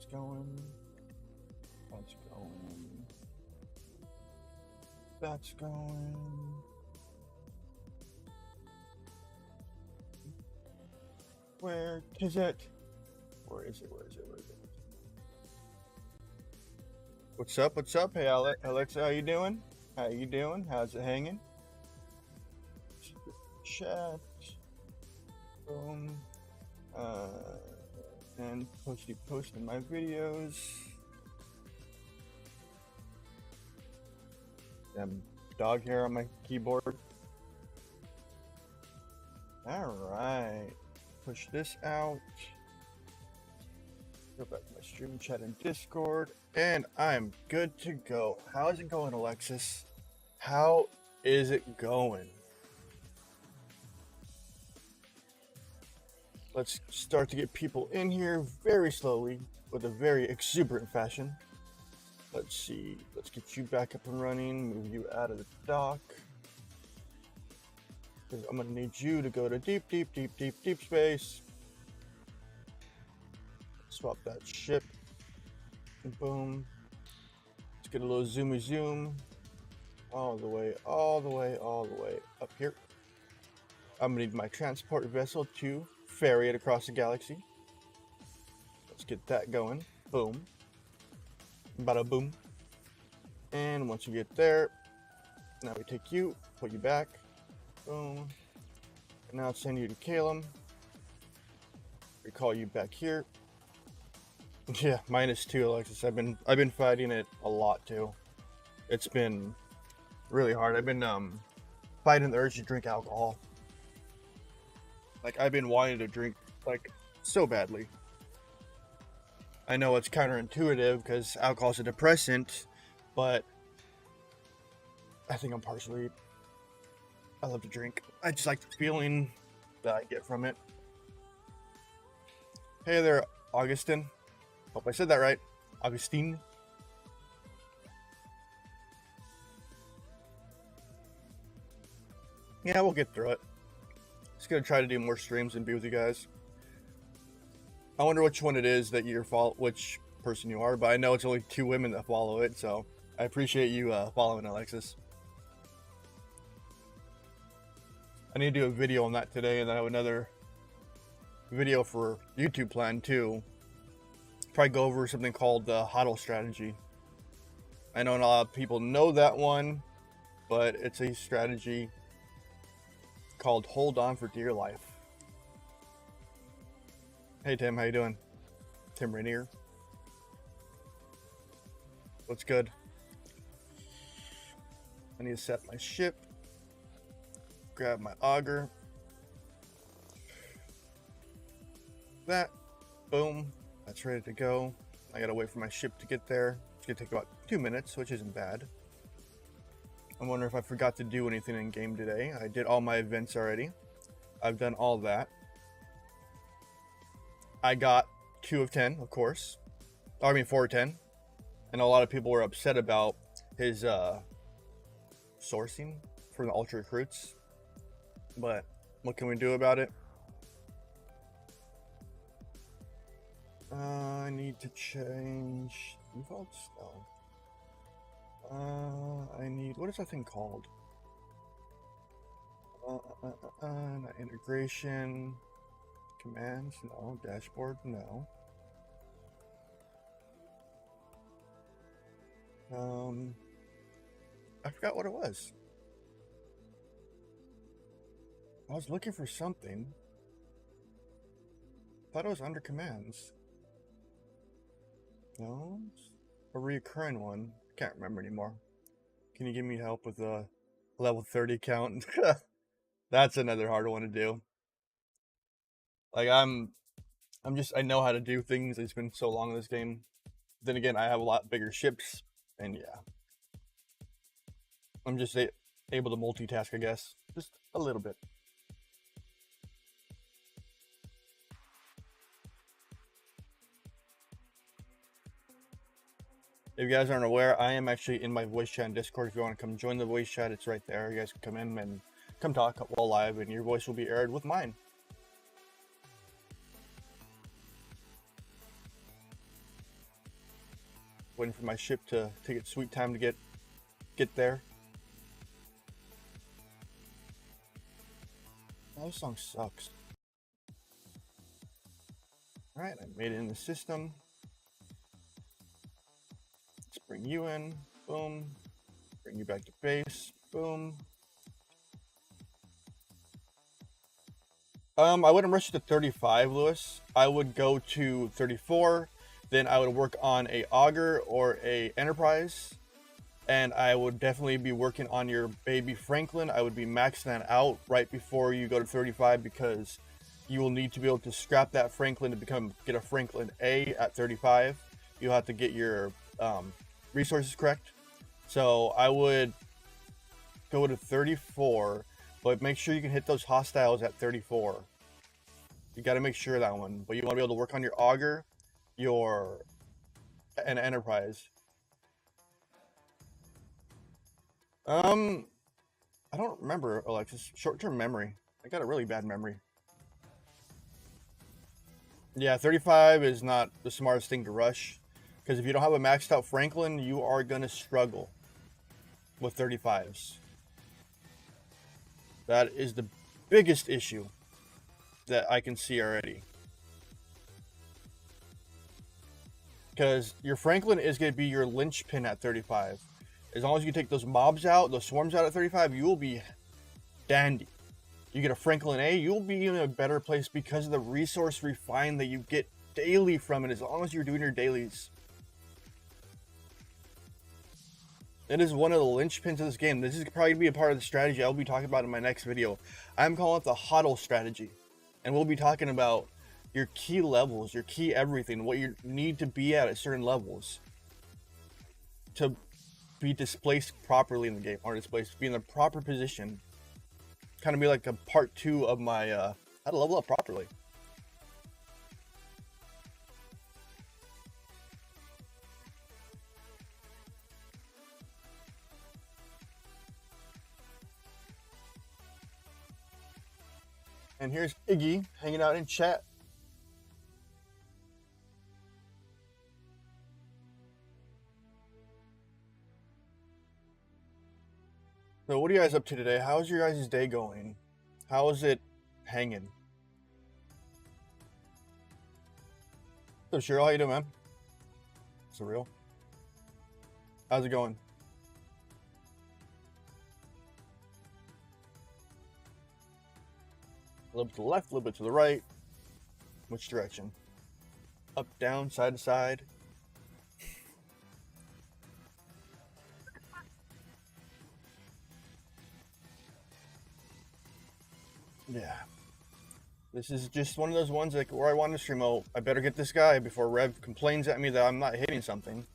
That's going. That's going. That's going. Where is it? Where is it? Where is it? Where is it? What's up? What's up? Hey, Alexa, how you doing? How you doing? How's it hanging? Chat. Boom. And posting my videos. Damn dog hair on my keyboard. Alright. Push this out. Go back to my stream chat and Discord. And I'm good to go. How's it going, Alexis? How is it going? Let's start to get people in here very slowly with a very exuberant fashion. Let's see. Let's get you back up and running. Move you out of the dock. Because I'm going to need you to go to deep space. Swap that ship. And boom. Let's get a little zoomy zoom. All the way up here. I'm going to need my transport vessel to ferry it across the galaxy. Let's get that going. Boom. Bada boom. And once you get there, now we take you, put you back. Boom. And now send you to Killen. Recall you back here. Yeah, -2, Alexis. I've been fighting it a lot too. It's been really hard. I've been fighting the urge to drink alcohol. Like, I've been wanting to drink, like, so badly. I know it's counterintuitive because alcohol is a depressant, but I think I'm partially... I love to drink. I just like the feeling that I get from it. Hey there, Augustine. Hope I said that right. Augustine. Yeah, we'll get through it. Just gonna try to do more streams and be with you guys. I wonder which one it is that which person you are, but I know it's only 2 women that follow it, so I appreciate you following, Alexis. I need to do a video on that today, and then I have another video for YouTube plan too. Probably go over something called the HODL strategy. I know not a lot of people know that one, but it's a strategy called Hold On for Dear Life. Hey Tim, how you doing? Tim Rainier. What's good? I need to set my ship. Grab my auger. That. Boom. That's ready to go. I gotta wait for my ship to get there. It's gonna take about 2 minutes, which isn't bad. I wonder if I forgot to do anything in game today. I did all my events already. I've done all that. I got 2 of 10, of course. Or, I mean 4 of 10. And a lot of people were upset about his sourcing for the ultra recruits. But what can we do about it? I need to change defaults. No. I need, what is that thing called? Not integration. Commands, no. Dashboard, no. I forgot what it was. I was looking for something. Thought it was under commands. No, a reoccurring one. Can't remember anymore. Can you give me help with a level 30 count? That's another hard one to do. Like I know how to do things. It's been so long in this game. Then again, I have a lot bigger ships, and yeah, I'm just able to multitask, I guess, just a little bit. If you guys aren't aware, I am actually in my voice chat in Discord. If you want to come join the voice chat, it's right there. You guys can come in and come talk while live, and your voice will be aired with mine. Waiting for my ship to take its sweet time to get there. Oh, this song sucks. Alright, I made it in the system. Let's bring you in. Boom. Bring you back to base. Boom. I wouldn't rush to 35, Lewis. I would go to 34. Then I would work on a auger or a enterprise. And I would definitely be working on your baby Franklin. I would be maxing that out right before you go to 35 because you will need to be able to scrap that Franklin to get a Franklin A at 35. You'll have to get your resources correct. So I would go to 34, but make sure you can hit those hostiles at 34. You got to make sure of that one. But you want to be able to work on your auger, and enterprise. I don't remember, Alexis. Short-term memory. I got a really bad memory. Yeah, 35 is not the smartest thing to rush. Because if you don't have a maxed out Franklin, you are going to struggle with 35s. That is the biggest issue that I can see already. Because your Franklin is going to be your linchpin at 35. As long as you take those mobs out, those swarms out at 35, you will be dandy. You get a Franklin A, you'll be in a better place because of the resource refine that you get daily from it, as long as you're doing your dailies. It is one of the linchpins of this game. This is probably going to be a part of the strategy I'll be talking about in my next video. I'm calling it the HODL strategy. And we'll be talking about your key levels, your key everything, what you need to be at certain levels to be displaced properly in the game, or displaced, be in the proper position. Kind of be like a part 2 of my how to level up properly. And here's Iggy hanging out in chat. So what are you guys up to today? How's your guys' day going? How is it hanging? So Cheryl, how you doing, man? Surreal. How's it going? A little bit to the left, a little bit to the right. Which direction? Up, down, side to side. Yeah. This is just one of those ones like where I want to stream. Oh, I better get this guy before Rev complains at me that I'm not hitting something.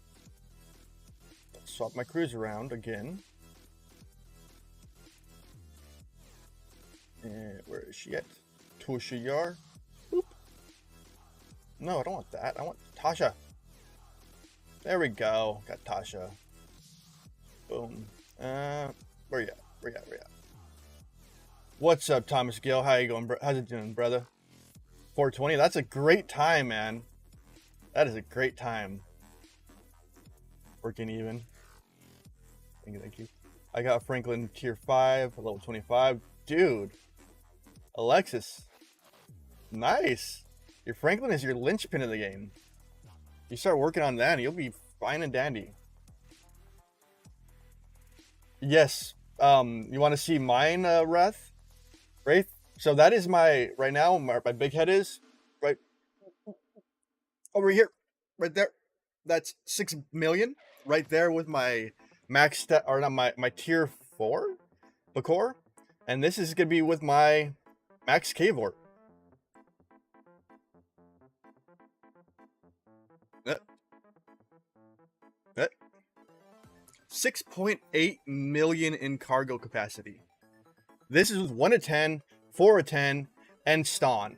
Let's swap my crews around again. And where is she at? Tusha Yar. Boop. No, I don't want that. I want Tasha. There we go. Got Tasha. Boom. Where you at? Where you at? Where you at? What's up, Thomas Gill? How you going, how's it doing, brother? 420. That's a great time, man. That is a great time. Working even. Thank you, thank you. I got Franklin tier 5, level 25. Dude. Alexis. Nice. Your Franklin is your linchpin of the game. You start working on that and you'll be fine and dandy. Yes. You want to see mine, Wraith? So that is my, right now, my big head is right over here, right there. That's 6 million right there with my max stat, or not, my tier 4 Bakor. And this is going to be with my max Kavort. 6.8 million in cargo capacity. This is with 1 of 10, 4 of 10, and Ston.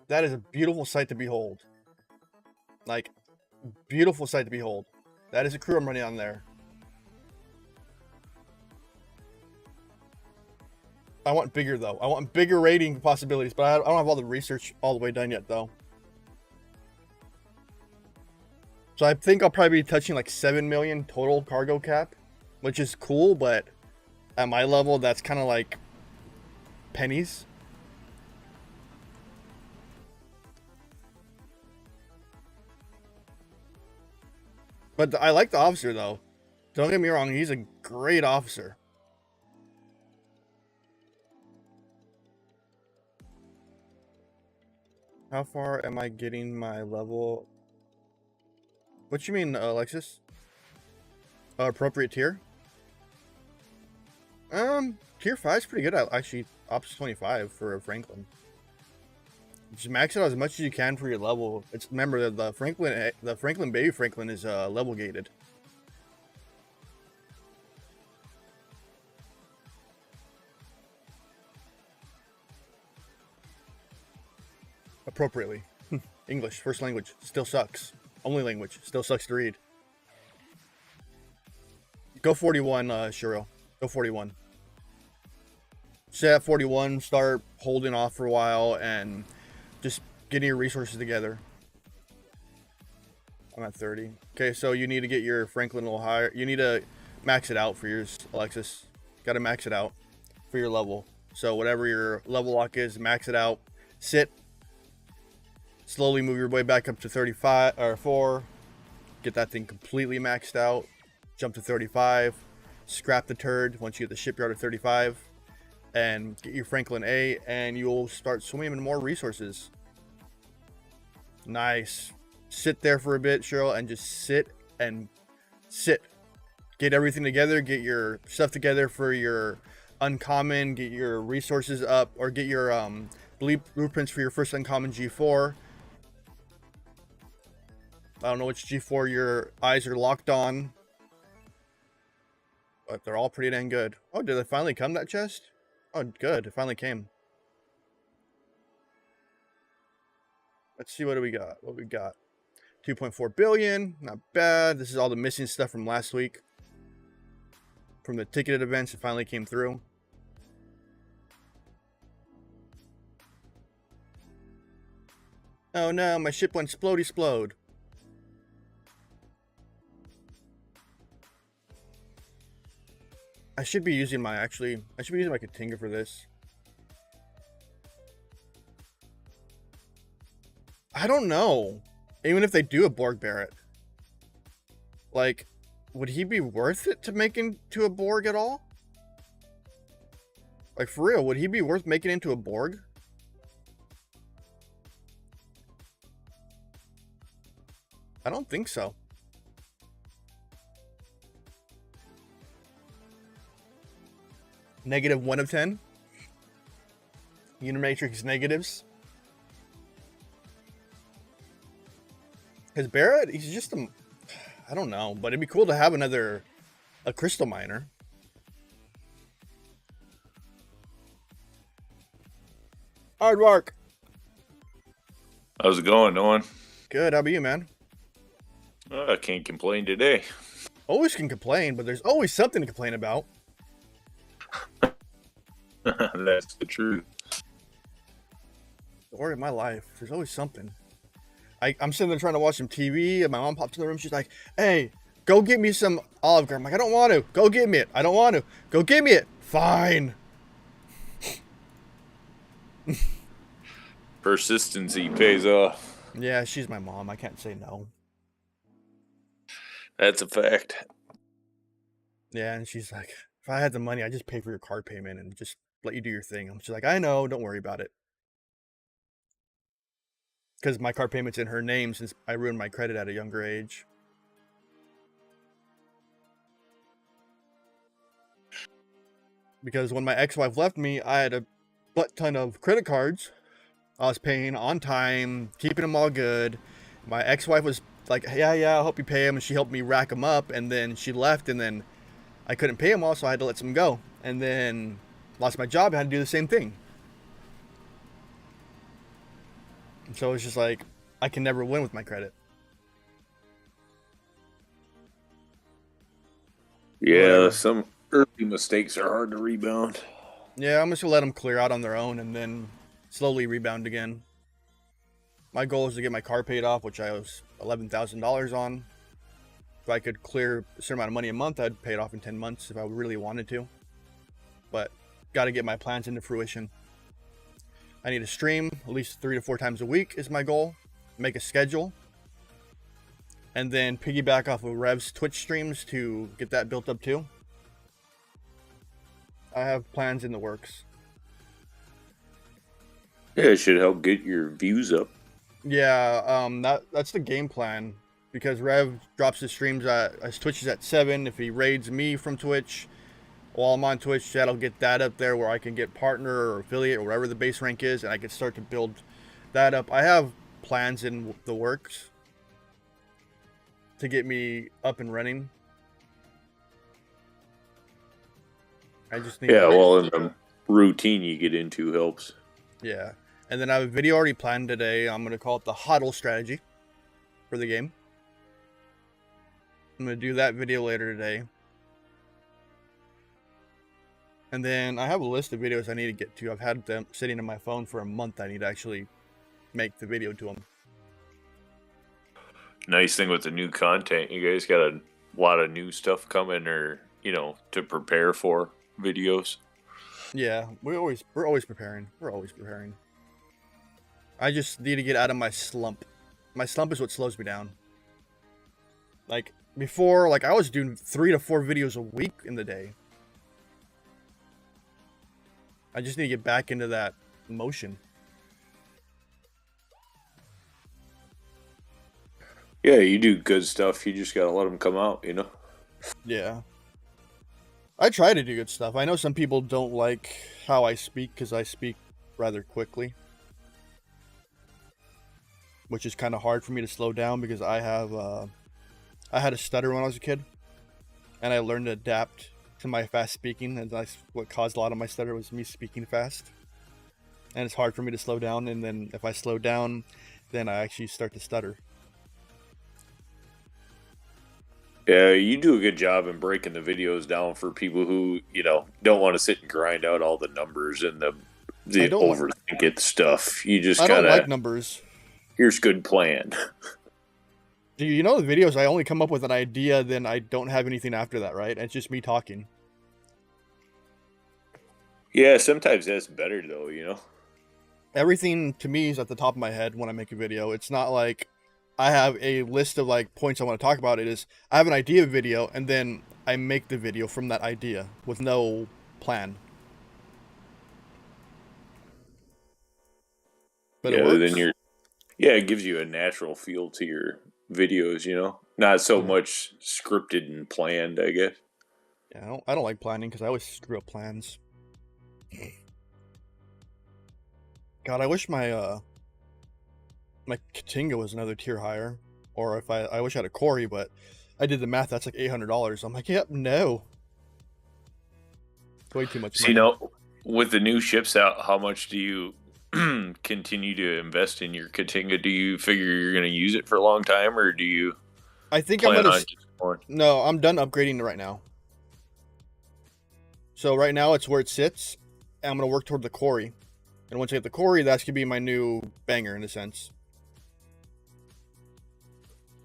That is a beautiful sight to behold. Like, beautiful sight to behold. That is a crew I'm running on there. I want bigger, though. I want bigger rating possibilities, but I don't have all the research all the way done yet, though. So I think I'll probably be touching like 7 million total cargo cap, which is cool, but at my level, that's kind of like pennies. But I like the officer, though. Don't get me wrong, he's a great officer. How far am I getting my level? What you mean, Alexis? Appropriate tier? Tier 5 is pretty good. Actually, Ops 25 for a Franklin. Just max it out as much as you can for your level. It's remember that the Franklin baby Franklin is level gated. Appropriately. English, first language, still sucks. Only language, still sucks to read. Go 41, Shiro. Go 41. Set at 41, start holding off for a while, and just getting your resources together. I'm at 30. Okay, so you need to get your Franklin a little higher. You need to max it out for yours, Alexis. Got to max it out for your level. So whatever your level lock is, max it out. Sit. Slowly move your way back up to 35 or 4. Get that thing completely maxed out. Jump to 35. Scrap the turd once you get the shipyard at 35. And get your Franklin A, and you'll start swimming in more resources. Nice. Sit there for a bit, Cheryl, and just sit and sit. Get everything together. Get your stuff together for your uncommon. Get your resources up, or get your blueprints for your first uncommon G4. I don't know which G4 your eyes are locked on, but they're all pretty dang good. Oh, did it finally come, that chest? Oh, good. It finally came. Let's see, what do we got? What we got? 2.4 billion. Not bad. This is all the missing stuff from last week. From the ticketed events, it finally came through. Oh no, my ship went splody-splode. I should be using my, I should be using my Katinga for this. I don't know. Even if they do a Borg Barrett. Like, would he be worth it to make into a Borg at all? Like, for real, would he be worth making into a Borg? I don't think so. -1 of 10. Unimatrix negatives. Because Barrett, he's just a... I don't know, but it'd be cool to have a crystal miner. Hard work. How's it going, Noah? Good, how about you, man? I can't complain today. Always can complain, but there's always something to complain about. That's the truth. Story of my life. There's always something. I'm sitting there trying to watch some TV, and my mom pops in the room. She's like, "Hey, go get me some Olive Garden." I'm like, "I don't want to. Go get me it. I don't want to. Go get me it." Fine. Persistency pays off. Yeah, she's my mom. I can't say no. That's a fact. Yeah, and she's like, "If I had the money, I'd just pay for your car payment and just let you do your thing." I'm just like, "I know. Don't worry about it." Because my car payment's in her name since I ruined my credit at a younger age. Because when my ex-wife left me, I had a butt ton of credit cards. I was paying on time, keeping them all good. My ex-wife was like, yeah, I'll help you pay them. And she helped me rack them up. And then she left, and then I couldn't pay them all, so I had to let some go. And then lost my job, I had to do the same thing. And so it's just like, I can never win with my credit. Yeah, Whatever. some early mistakes are hard to rebound. Yeah, I'm just going to let them clear out on their own and then slowly rebound again. My goal is to get my car paid off, which I $11,000 on. If I could clear a certain amount of money a month, I'd pay it off in 10 months if I really wanted to. But got to get my plans into fruition. I need to stream at least 3 to 4 times a week is my goal. Make a schedule. And then piggyback off of Rev's Twitch streams to get that built up too. I have plans in the works. Yeah, it should help get your views up. Yeah, that's the game plan. Because Rev drops his streams his Twitch is at 7. If he raids me from Twitch while I'm on Twitch, that'll get that up there where I can get partner or affiliate or whatever the base rank is, and I can start to build that up. I have plans in the works to get me up and running. I just need well, and the routine you get into helps. Yeah. And then I have a video already planned today. I'm going to call it the HODL strategy for the game. I'm going to do that video later today. And then I have a list of videos I need to get to. I've had them sitting on my phone for a month. I need to actually make the video to them. Nice thing with the new content, you guys got a lot of new stuff coming, or to prepare for videos. Yeah, we're always preparing. We're always preparing. I just need to get out of my slump. My slump is what slows me down. Like before, I was doing 3 to 4 videos a week in the day. I just need to get back into that motion. Yeah, you do good stuff. You just gotta let them come out, Yeah. I try to do good stuff. I know some people don't like how I speak because I speak rather quickly. Which is kind of hard for me to slow down because I had a stutter when I was a kid. And I learned to adapt to my fast speaking. And that's what caused a lot of my stutter was me speaking fast. And it's hard for me to slow down. And then if I slow down, then I actually start to stutter. Yeah, you do a good job in breaking the videos down for people who, don't want to sit and grind out all the numbers and the overthink it stuff. You just I don't like numbers. Here's good plan. Do you know the videos? I only come up with an idea, then I don't have anything after that, right? It's just me talking. Yeah, sometimes that's better though, Everything to me is at the top of my head when I make a video. It's not like I have a list of points I want to talk about. It is I have an idea of video and then I make the video from that idea with no plan. But yeah, it works. then it gives you a natural feel to your videos, not so much scripted and planned, I guess. Yeah, I don't like planning because I always screw up plans. God, I wish my Katinga was another tier higher, or if I wish I had a Corey, but I did the math. That's like $800. I'm like, yep, no. It's way too much money. With the new ships out, how much do you continue to invest in your Katinga? Do you figure you're going to use it for a long time, or do you? I think I'm gonna. No, I'm done upgrading it right now. So right now it's where it sits, and I'm gonna work toward the Corey. And once I get the Corey, that's gonna be my new banger in a sense.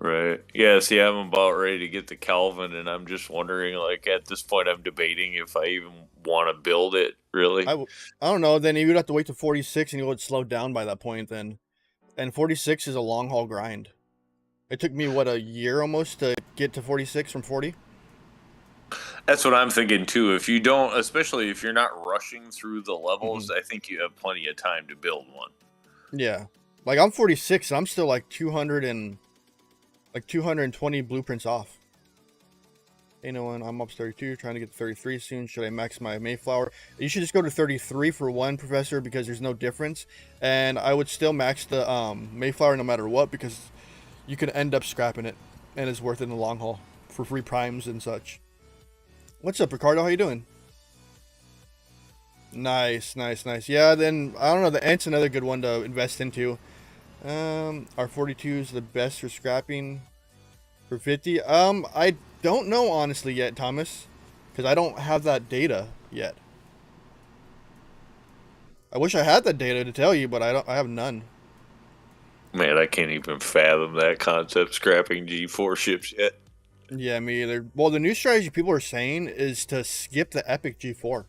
Right. Yeah, see, I'm about ready to get the Calvin, and I'm just wondering, at this point, I'm debating if I even want to build it, really. I don't know. Then you'd have to wait to 46, and you would slow down by that point then. And 46 is a long haul grind. It took me, a year almost to get to 46 from 40? That's what I'm thinking, too. If you don't, especially if you're not rushing through the levels, I think you have plenty of time to build one. Yeah. I'm 46, and I'm still 220 blueprints off. You know, and I'm up to 32, trying to get to 33 soon. Should I max my Mayflower? You should just go to 33 for one, Professor, because there's no difference. And I would still max the Mayflower no matter what, because you could end up scrapping it, and it's worth it in the long haul for free primes and such. What's up, Ricardo? How you doing? Nice. Yeah, then, I don't know, the Ant's another good one to invest into. Our 42 is the best for scrapping for 50. I don't know honestly yet, Thomas, because I don't have that data yet. I wish I had that data to tell you, but I have none. Man, I can't even fathom that concept, scrapping G4 ships yet. Yeah, me either. Well, the new strategy people are saying is to skip the epic G4.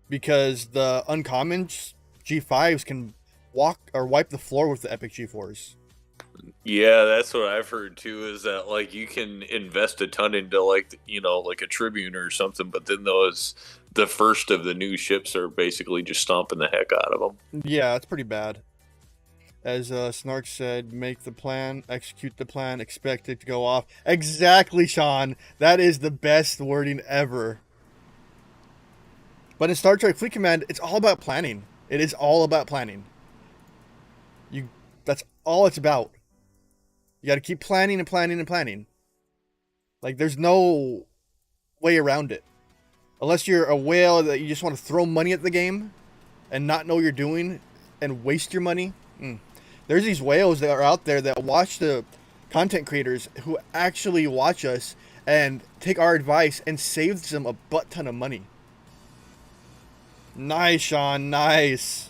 Because the uncommon G5s can walk or wipe the floor with the epic G4s. Yeah, that's what I've heard too, is that like you can invest a ton into like, like a Tribune or something, but then the first of the new ships are basically just stomping the heck out of them. Yeah, that's pretty bad. As Snark said, make the plan, execute the plan, expect it to go off. Exactly, Sean. That is the best wording ever. But in Star Trek Fleet Command, it's all about planning. It is all about planning. That's all it's about. You got to keep planning and planning and planning. Like, there's no way around it. Unless you're a whale that you just want to throw money at the game and not know what you're doing and waste your money. There's these whales that are out there that watch the content creators who actually watch us and take our advice and saves them a butt ton of money. Nice, Sean. Nice.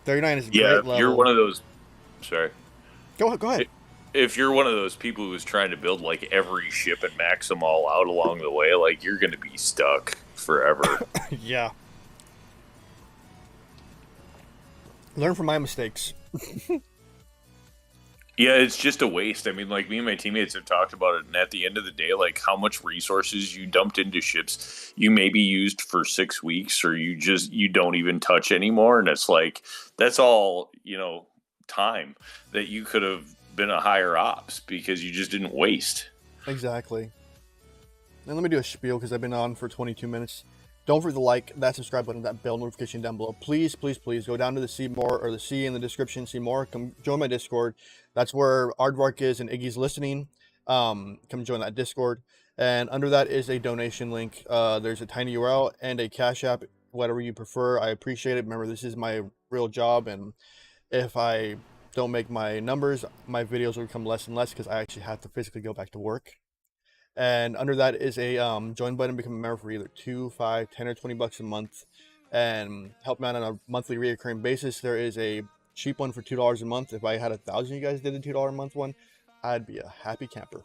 39 is a great level. Yeah, you're one of those. Sorry. Go ahead. If you're one of those people who's trying to build like every ship and max them all out along the way, like you're going to be stuck forever. Yeah. Learn from my mistakes. Yeah, it's just a waste. I mean, like me and my teammates have talked about it, and at the end of the day, like how much resources you dumped into ships you maybe used for 6 weeks, or you don't even touch anymore, and it's like that's all time that you could have been a higher ops because you just didn't waste. Exactly. And let me do a spiel because I've been on for 22 minutes. Don't forget to like that subscribe button, that bell notification down below. Please, please, please go down to the see more, or the C in the description, see more. Come join my Discord. That's where Aardvark is and Iggy's listening. Come join that Discord. And under that is a donation link. There's a tiny URL and a Cash App, whatever you prefer. I appreciate it. Remember, this is my real job, and if I don't make my numbers, my videos will become less and less because I actually have to physically go back to work. And under that is a join button, become a member for either $2, $5, $10, or $20 a month, and help me out on a monthly reoccurring basis. There is a cheap one for $2 a month. If I had 1,000 of you guys did the $2 a month one, I'd be a happy camper.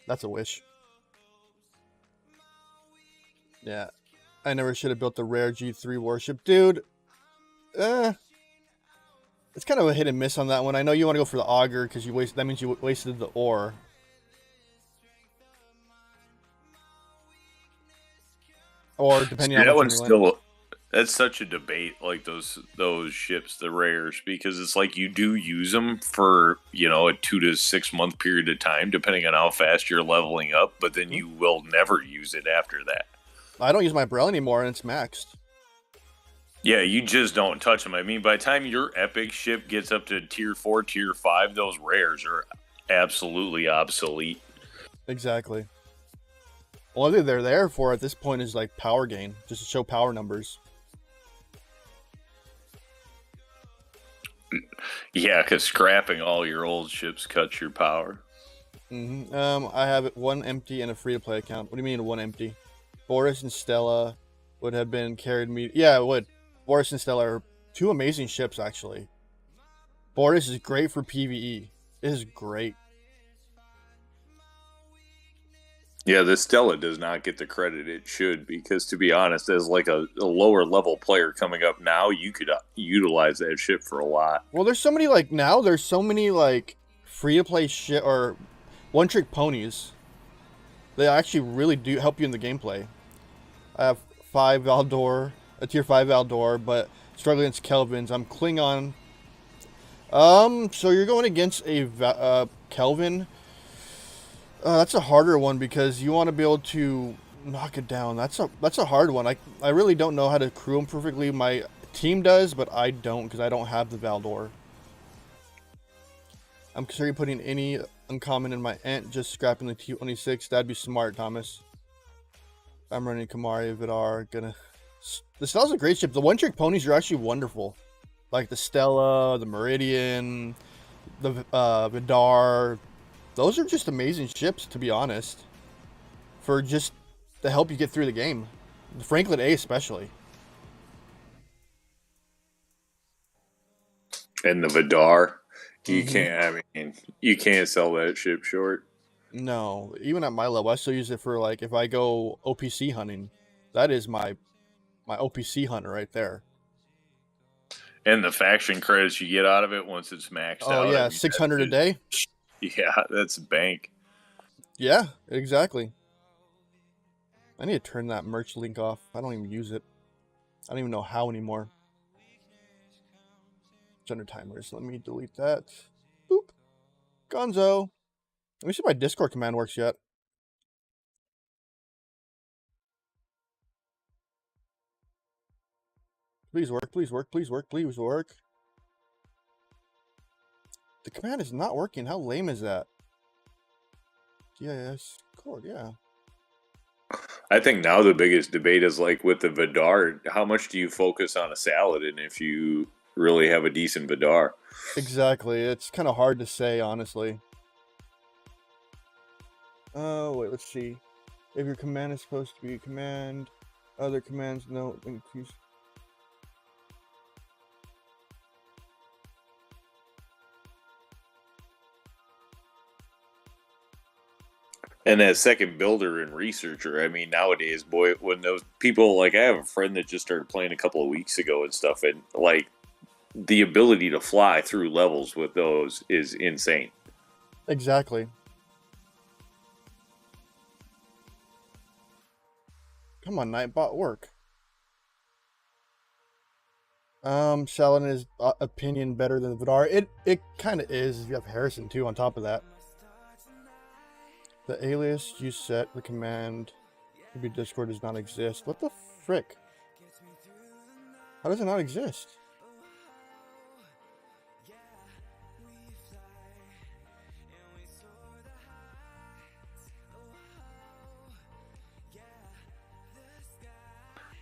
That's a wish. Yeah, I never should have built the rare G3 warship, dude. It's kind of a hit and miss on that one. I know you want to go for the auger because that means you wasted the ore. Or depending on that one's still, that's such a debate, like those ships, the rares, because it's like you do use them for a 2 to 6 month period of time depending on how fast you're leveling up, but then you will never use it after that. I don't use my Braille anymore, and it's maxed. Yeah, you just don't touch them. I mean, by the time your epic ship gets up to tier 4, tier 5, those rares are absolutely obsolete. Exactly. All they're there for at this point is like power gain, just to show power numbers. Yeah, because scrapping all your old ships cuts your power. I have one empty and a free-to-play account. What do you mean one empty? Boris and Stella would have been carried me. Yeah, it would. Boris and Stella are two amazing ships, actually. Boris is great for PvE. It is great. Yeah, the Stella does not get the credit it should, because to be honest, as like a lower level player coming up now, you could utilize that ship for a lot. Well, there's so many there's so many free to play shit or one trick ponies. They actually really do help you in the gameplay. I have 5 Valdor, a tier 5 Valdor, but struggling against Kelvins. I'm Klingon. So you're going against a Kelvin. That's a harder one because you want to be able to knock it down. That's a hard one. I really don't know how to crew them perfectly. My team does, but I don't because I don't have the Valdor. I'm considering putting any uncommon in my Ent, just scrapping the T26. That'd be smart, Thomas. I'm running Kamari, Vidar, The Stella's a great ship. The one-trick ponies are actually wonderful. Like the Stella, the Meridian, the Vidar. Those are just amazing ships, to be honest. For just to help you get through the game. The Franklin A especially. And the Vidar, you Mm-hmm. can't. I mean, you can't sell that ship short. No, even at my level, I still use it for like if I go OPC hunting. That is my OPC hunter right there. And the faction credits you get out of it once it's maxed Oh out. I yeah, mean, 600 a day. yeah, that's bank. Yeah, exactly. I need to turn that merch link off. I don't even use it. I don't even know how anymore. It's under timers. Let me delete that. Boop. Gonzo. Let me see if my Discord command works yet. Please work, please work, please work, please work. The command is not working. How lame is that? Yes, Discord, yeah. I think now the biggest debate is like with the Vidar, how much do you focus on a Saladin if you really have a decent Vidar? Exactly. It's kind of hard to say, honestly. Oh, wait, let's see. If your command is supposed to be a command, other commands no increase. And that second builder and researcher, I mean, nowadays, boy, when those people, like, I have a friend that just started playing a couple of weeks ago and stuff, and, like, the ability to fly through levels with those is insane. Exactly. Come on, Nightbot, work. Saladin is opinion better than Vidar. It kind of is. You have Harrison too on top of that. The alias you set the command maybe Discord does not exist. What the frick? How does it not exist?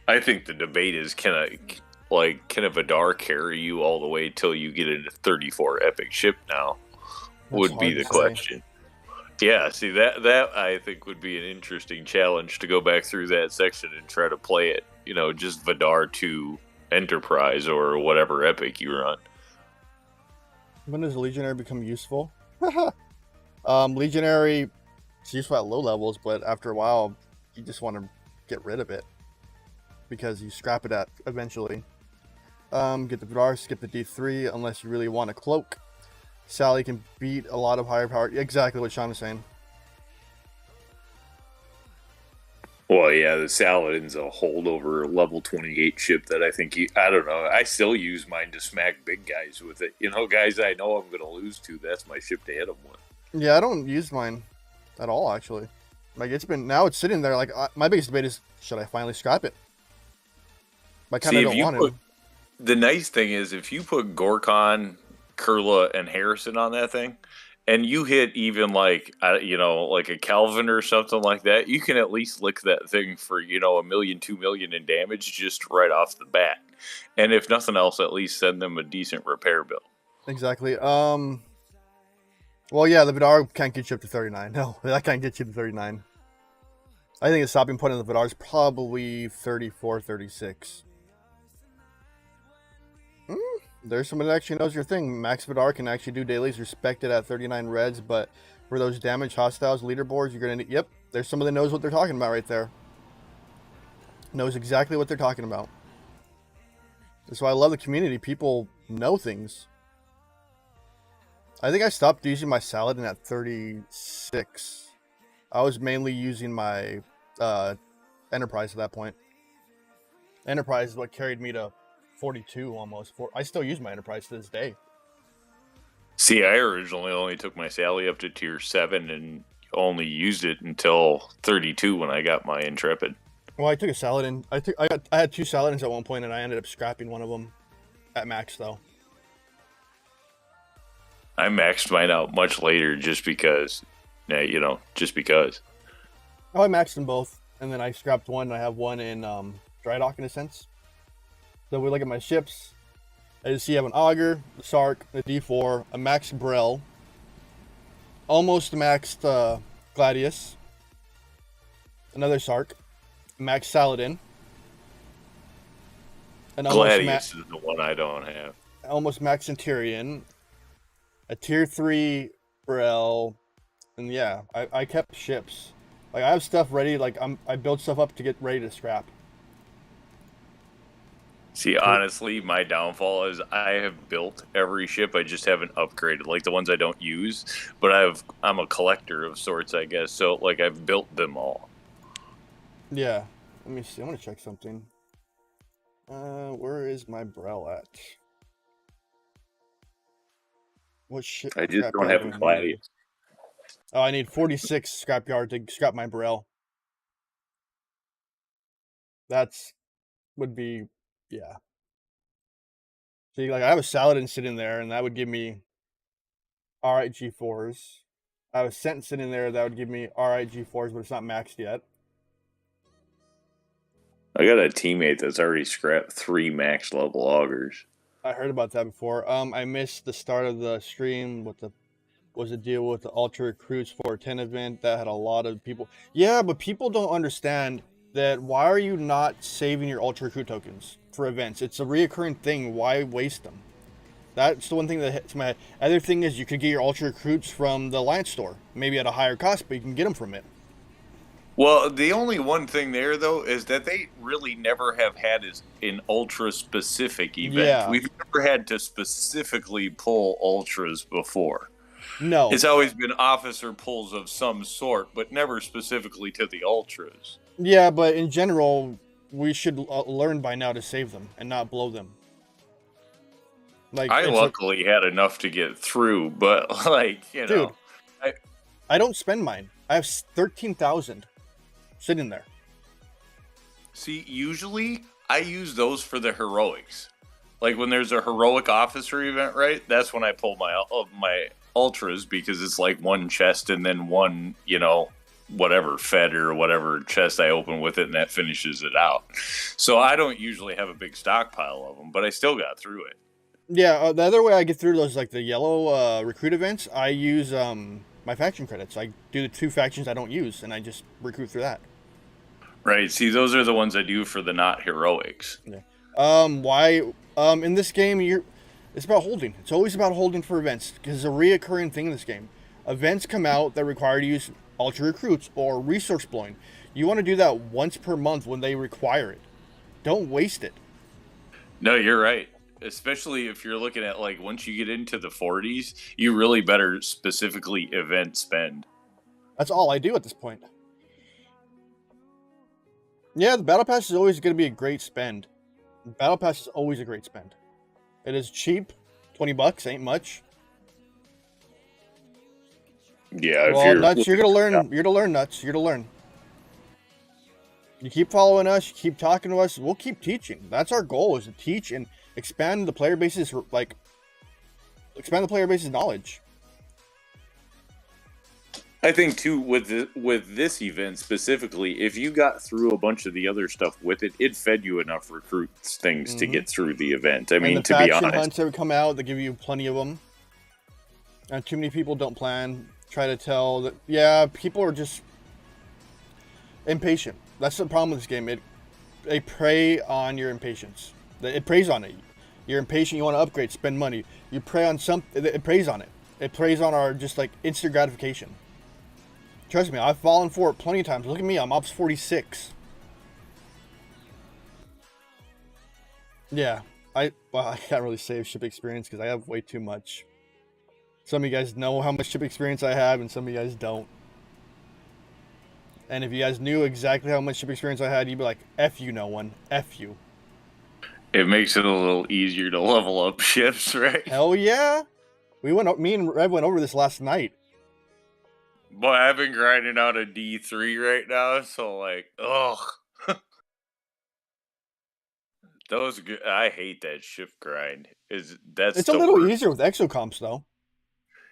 I think the debate is can a Vidar carry you all the way till you get into 34 epic ship now? Would be the question. Yeah, see that I think would be an interesting challenge to go back through that section and try to play it, you know, just Vidar to Enterprise or whatever epic you run. When does Legionary become useful? Legionary is useful at low levels, but after a while you just want to get rid of it because you scrap it at eventually. Get the Vidar, skip the D3 unless you really want a cloak. Sally can beat a lot of higher power. Exactly what Sean was saying. Well, yeah, the Saladin's a holdover level 28 ship that I think I don't know. I still use mine to smack big guys with it. You know, guys I know I'm going to lose to, that's my ship to hit them with. Yeah, I don't use mine at all, actually. Like, now it's sitting there. Like, my biggest debate is, should I finally scrap it? I kind of don't want to. The nice thing is, if you put Gorkon, Kurla, and Harrison on that thing, and you hit even like like a Calvin or something like that, you can at least lick that thing for $1 million, $2 million in damage just right off the bat. And if nothing else, at least send them a decent repair bill. Exactly. Well, yeah, the Vidar can't get you up to 39. No, that can't get you to 39. I think the stopping point of the Vidar is probably 34, 36. There's someone that actually knows your thing. Max Vidar can actually do dailies, respected at 39 reds, but for those damaged hostiles leaderboards, you're going to need... Yep, there's someone that knows what they're talking about right there. Knows exactly what they're talking about. That's why I love the community. People know things. I think I stopped using my Saladin at 36. I was mainly using my Enterprise at that point. Enterprise is what carried me to 42 almost. I still use my Enterprise to this day. See, I originally only took my Sally up to tier 7 and only used it until 32 when I got my Intrepid. Well, I took a Saladin. I had 2 Saladins at one point, and I ended up scrapping one of them at max, though. I maxed mine out much later just because, just because. Oh, I maxed them both, and then I scrapped one, and I have one in dry dock in a sense. So we look at my ships. I just see I have an Augur, a Sark, a D4, a Max Brel, almost maxed Gladius, another Sark, Max Saladin, and Gladius is the one I don't have. almost max Centurion, a tier 3 Burrell, and yeah, I kept ships. Like I have stuff ready. Like I build stuff up to get ready to scrap. See, honestly, my downfall is I have built every ship. I just haven't upgraded, like the ones I don't use. But I'm a collector of sorts, I guess. So like I've built them all. Yeah. Let me see. I'm gonna check something. Where is my Burrell at? What ship? I just don't have a Gladius. Oh, I need 46 scrapyard to scrap my Burrell. That's would be, yeah. See, like I have a Saladin sitting there, and that would give me alright G4s. I have a Sent sitting there that would give me alright G4s, but it's not maxed yet. I got a teammate that's already scrapped 3 max level augers. I heard about that before. I missed the start of the stream with the deal with the Ultra Recruits 410 event that had a lot of people. Yeah, but people don't understand that. Why are you not saving your Ultra Recruit tokens for events? It's a reoccurring thing. Why waste them? That's the one thing that hits my head. Other thing is you could get your Ultra Recruits from the Alliance store, maybe at a higher cost, but you can get them from it. Well, the only one thing there, though, is that they really never have had an ultra-specific event. Yeah. We've never had to specifically pull ultras before. No. It's always been officer pulls of some sort, but never specifically to the ultras. Yeah, but in general, we should learn by now to save them and not blow them. Like I luckily had enough to get through, but like, you know. Dude, I don't spend mine. I have 13,000 sitting there. See, usually I use those for the heroics. Like when there's a heroic officer event, right? That's when I pull my ultras, because it's like one chest and then one, you know, whatever fed or whatever chest I open with it, and that finishes it out. So I don't usually have a big stockpile of them, but I still got through it. Yeah, the other way I get through those, like the yellow recruit events, I use my faction credits. I do the 2 factions I don't use, and I just recruit through that. Right. See, those are the ones I do for the not heroics. Yeah. Why? In this game, it's about holding. It's always about holding for events, because it's a reoccurring thing in this game. Events come out that require you to use ultra recruits or resource blowing. You want to do that once per month when they require it. Don't waste it. No, you're right. Especially if you're looking at, like, once you get into the 40s, you really better specifically event spend. That's all I do at this point. Yeah, the Battle Pass is always going to be a great spend. The Battle Pass is always a great spend. It is cheap. $20 ain't much. Yeah, well, Nuts, you're gonna learn. You're gonna learn, Nuts. You're gonna learn. You keep following us. You keep talking to us. We'll keep teaching. That's our goal: is to teach and expand the player base's knowledge. I think too with this event specifically, if you got through a bunch of the other stuff with it, it fed you enough recruits things to get through the event. I mean, to be honest, faction hunts that come out, they give you plenty of them. And too many people don't plan. Try to tell that, yeah, people are just impatient. That's the problem with this game. They prey on your impatience. It preys on it. You're impatient. You want to upgrade, spend money. You prey on something. It preys on it. It preys on our just like instant gratification. Trust me, I've fallen for it plenty of times. Look at me. I'm Ops 46. Yeah, I can't really save ship experience because I have way too much. Some of you guys know how much ship experience I have, and some of you guys don't. And if you guys knew exactly how much ship experience I had, you'd be like, F you, no one. F you. It makes it a little easier to level up ships, right? Hell yeah. Me and Rev went over this last night. Boy, I've been grinding out a D3 right now, so like, ugh. I hate that ship grind. It's a little easier with exocomps, though.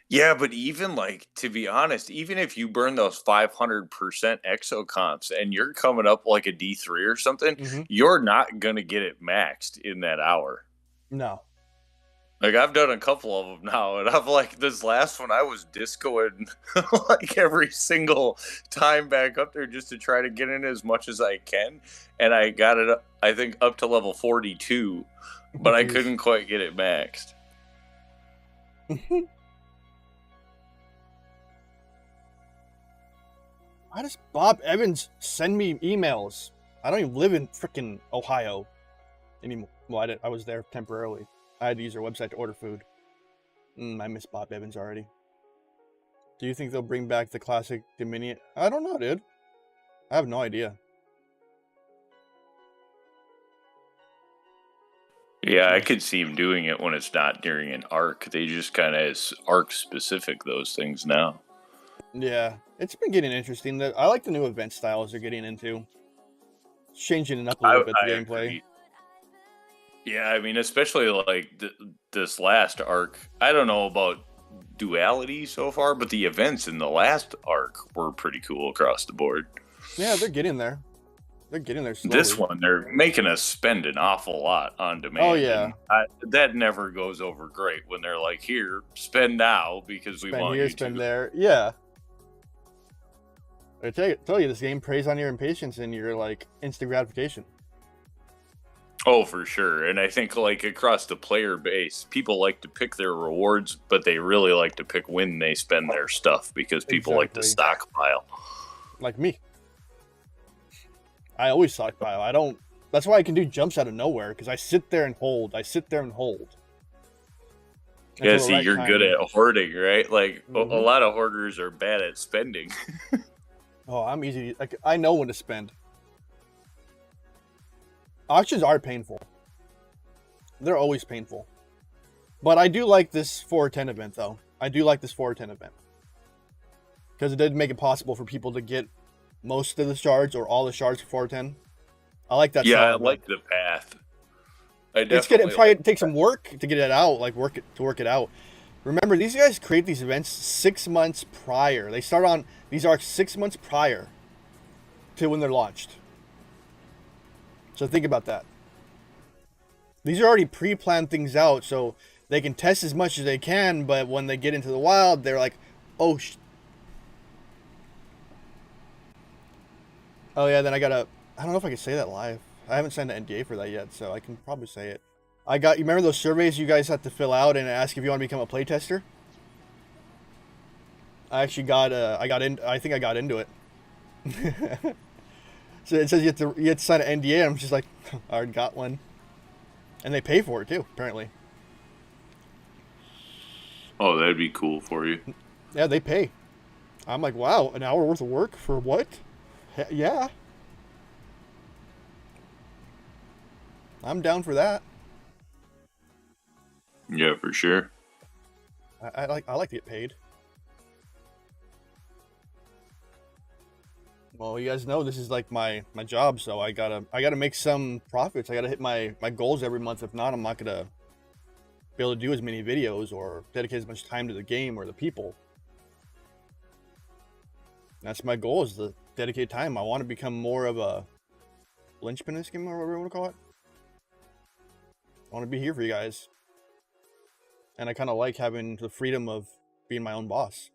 Yeah, but even, like, to be honest, even if you burn those 500% exocomps and you're coming up like a D3 or something, you're not going to get it maxed in that hour. No. Like, I've done a couple of them now, and I've, like, this last one, I was discoing, like, every single time back up there just to try to get in as much as I can, and I got it, I think, up to level 42 but I couldn't quite get it maxed. Why does Bob Evans send me emails? I don't even live in freaking Ohio anymore. Well, I was there temporarily. I had to use their website to order food. I miss Bob Evans already. Do you think they'll bring back the classic Dominion? I don't know, dude. I have no idea. Yeah, I could see him doing it when it's not during an arc. They just kind of is arc specific, those things now. Yeah, it's been getting interesting. I like the new event styles they're getting into. It's changing it up a little bit, the gameplay. Agree. Yeah, I mean, especially like this last arc. I don't know about duality so far, but the events in the last arc were pretty cool across the board. Yeah, they're getting there. They're getting there slowly. This one, they're making us spend an awful lot on demand. Oh, yeah. That never goes over great when they're like, here, spend now because we want you to. Spend there. Yeah. I tell you, this game preys on your impatience and your, like, instant gratification. Oh, for sure. And I think, like, across the player base, people like to pick their rewards, but they really like to pick when they spend their stuff because people like to stockpile. Like me. I always stockpile. I don't... That's why I can do jumps out of nowhere, because I sit there and hold. Yeah, see, you're good at hoarding, right? Like, a lot of hoarders are bad at spending. Oh, I'm easy. Like, I know when to spend. Auctions are painful. They're always painful. But I do like this 410 event, though. I do like this 410 event. Because it did make it possible for people to get most of the shards or all the shards for 410. I like that. Yeah, I like the path. It's good. It probably takes some work to get it out, like work it out. Remember, these guys create these events 6 months prior. They start on these arcs 6 months prior to when they're launched. So think about that. These are already pre-planned things out, so they can test as much as they can, but when they get into the wild, they're like, oh, oh yeah, then I don't know if I can say that live. I haven't signed an NDA for that yet, so I can probably say it. You remember those surveys you guys have to fill out and ask if you want to become a playtester? I actually I think I got into it. So it says you have to sign an NDA, and I'm just like, I already got one. And they pay for it too, apparently. Oh, that'd be cool for you. Yeah, they pay. I'm like, wow, an hour worth of work for what? Yeah. I'm down for that. Yeah, for sure. I like to get paid. Well, you guys know this is like my job, so I gotta make some profits. I gotta hit my goals every month. If not, I'm not gonna be able to do as many videos or dedicate as much time to the game or the people. That's my goal, is to dedicate time. I want to become more of a linchpin in this game, or whatever you want to call it. I want to be here for you guys. And I kind of like having the freedom of being my own boss.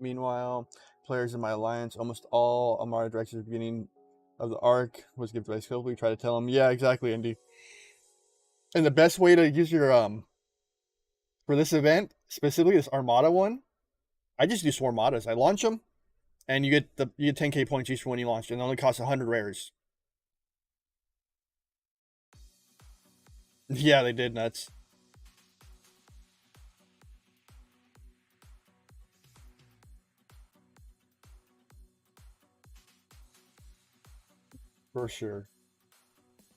Meanwhile, players in my alliance, almost all Amara directors at the beginning of the arc was given by skillfully try to tell them, yeah, exactly, Indy. And the best way to use your for this event, specifically this Armada one, I just do Swarmadas. I launch them, and you get 10k points each for when you launch, and it only costs 100 rares. Yeah, they did nuts. For sure.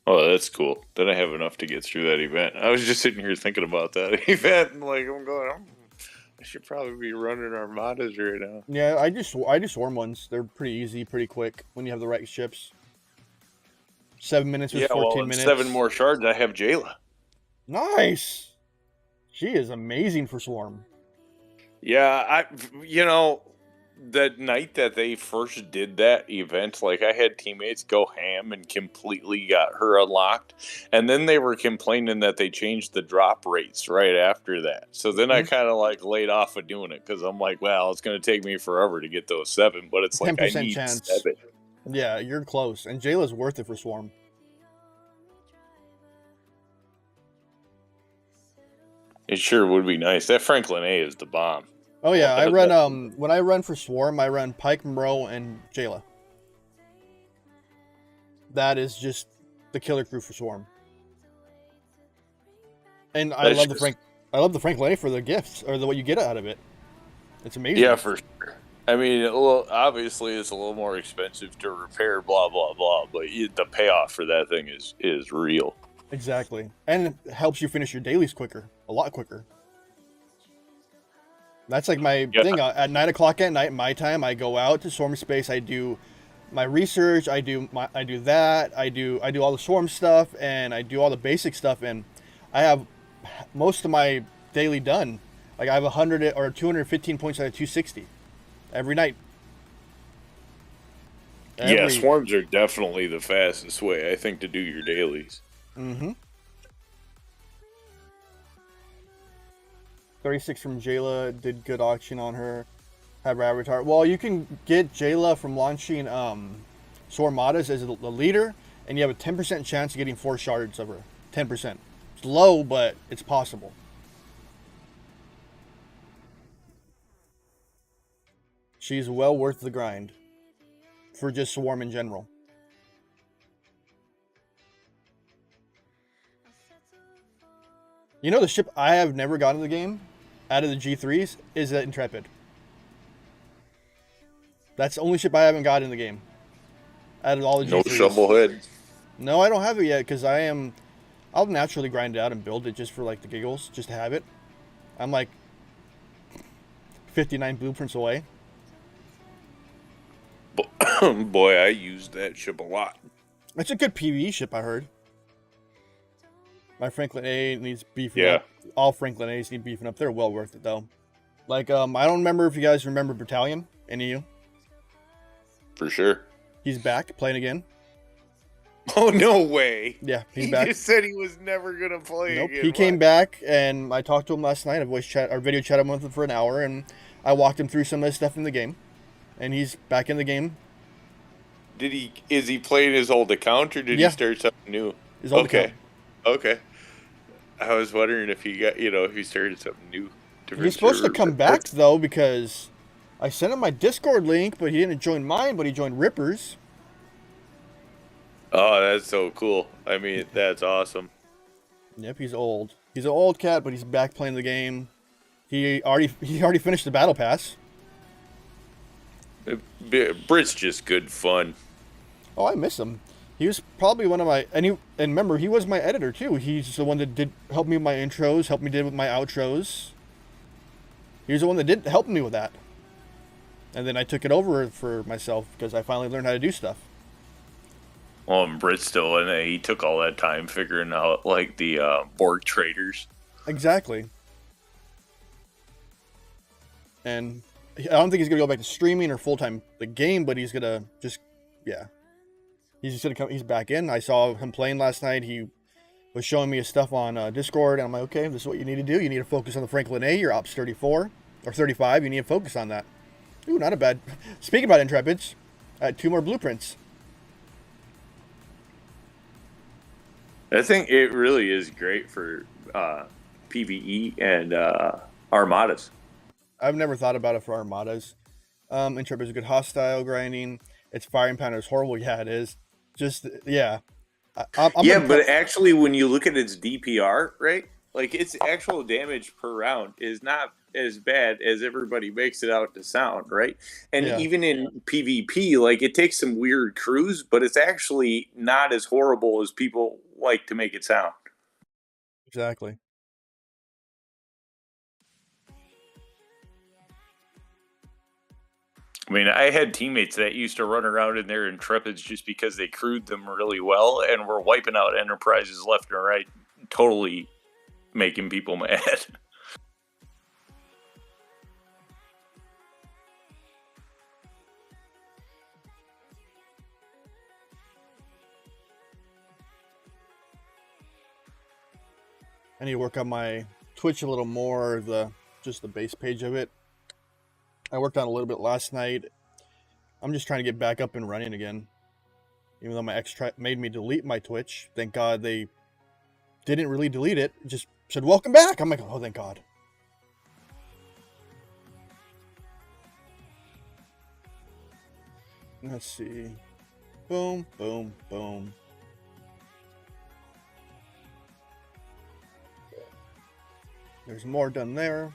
Oh, that's cool. Then I have enough to get through that event. I was just sitting here thinking about that event, and like I'm going, I should probably be running Armadas right now. Yeah, I do swarm ones. They're pretty easy, pretty quick when you have the right ships. 7 minutes with 14 minutes. 7 more shards. I have Jayla. Nice. She is amazing for swarm. Yeah, that night that they first did that event, like I had teammates go ham and completely got her unlocked, and then they were complaining that they changed the drop rates right after that. So then I kind of like laid off of doing it because I'm like, well, it's going to take me forever to get those 7, but it's like I need 7. Yeah, you're close. And Jayla's worth it for Swarm. It sure would be nice. That Franklin A is the bomb. Oh yeah, I Well, run when I run for Swarm, I run Pike, Monroe, and Jayla. That is just the killer crew for Swarm. And I love the Franklin A for the gifts or what you get out of it. It's amazing. Yeah, for sure. I mean, well, obviously it's a little more expensive to repair, blah blah blah, but the payoff for that thing is real. Exactly, and it helps you finish your dailies quicker, a lot quicker. That's like my thing. At 9 o'clock at night, my time, I go out to Swarm Space. I do my research. I do that. I do all the Swarm stuff, and I do all the basic stuff, and I have most of my daily done. Like I have 100 or 215 points out of 260 every night. Yeah, swarms are definitely the fastest way, I think, to do your dailies. Mm-hmm. 36 from Jayla, did good auction on her. Have her avatar. Well, you can get Jayla from launching Swarmadas as the leader, and you have a 10% chance of getting 4 shards of her. 10%. It's low, but it's possible. She's well worth the grind for just Swarm in general. You know, the ship I have never gotten in the game out of the G3s is the Intrepid. That's the only ship I haven't got in the game out of all the G3s. No Shovelhead. No, I don't have it yet because I'll naturally grind it out and build it just for like the giggles, just to have it. I'm like 59 blueprints away. Boy, I used that ship a lot. It's a good PvE ship, I heard. My Franklin A needs beefing up. All Franklin A's need beefing up. They're well worth it, though. Like, I don't remember if you guys remember Battalion. Any of you? For sure. He's back, playing again. Oh, no way. Yeah, he's back. He just said he was never going to play again. He came back, and I talked to him last night. I video chatted with him for an hour, and I walked him through some of the stuff in the game. And he's back in the game. Is he playing his old account, or did he start something new? His old account. Okay. I was wondering if he got, if he started something new. He's supposed to come back, though, because I sent him my Discord link, but he didn't join mine, but he joined Ripper's. Oh, that's so cool. I mean, that's awesome. Yep, he's old. He's an old cat, but he's back playing the game. He already finished the battle pass. Brit's just good fun. Oh, I miss him. He was probably one of my and remember, he was my editor too. He's the one that did help me with my intros, helped me with my outros. He was the one that did help me with that. And then I took it over for myself because I finally learned how to do stuff. Well, and Brit still, and he took all that time figuring out like the Borg traders. Exactly. And I don't think he's gonna go back to streaming or full time the game, but he's gonna just He's just gonna come. He's back in. I saw him playing last night. He was showing me his stuff on Discord, and I'm like, okay, this is what you need to do. You need to focus on the Franklin A. You're Ops 34 or 35. You need to focus on that. Ooh, not a bad. Speaking about Intrepids, I had 2 more blueprints. I think it really is great for PvE and Armadas. I've never thought about it for Armadas. Intrepid's a good hostile grinding. Its firing pattern is horrible. Yeah, it is. Just but actually, when you look at its DPR, right, like its actual damage per round is not as bad as everybody makes it out to sound, right? And even in PvP, like it takes some weird crews, but it's actually not as horrible as people like to make it sound. Exactly. I mean, I had teammates that used to run around in their Intrepids just because they crewed them really well and were wiping out Enterprises left and right, totally making people mad. I need to work on my Twitch a little more, just the base page of it. I worked on a little bit last night. I'm just trying to get back up and running again. Even though my ex made me delete my Twitch. Thank God they didn't really delete it. Just said, welcome back. I'm like, oh, thank God. Let's see. Boom, boom, boom. There's more done there.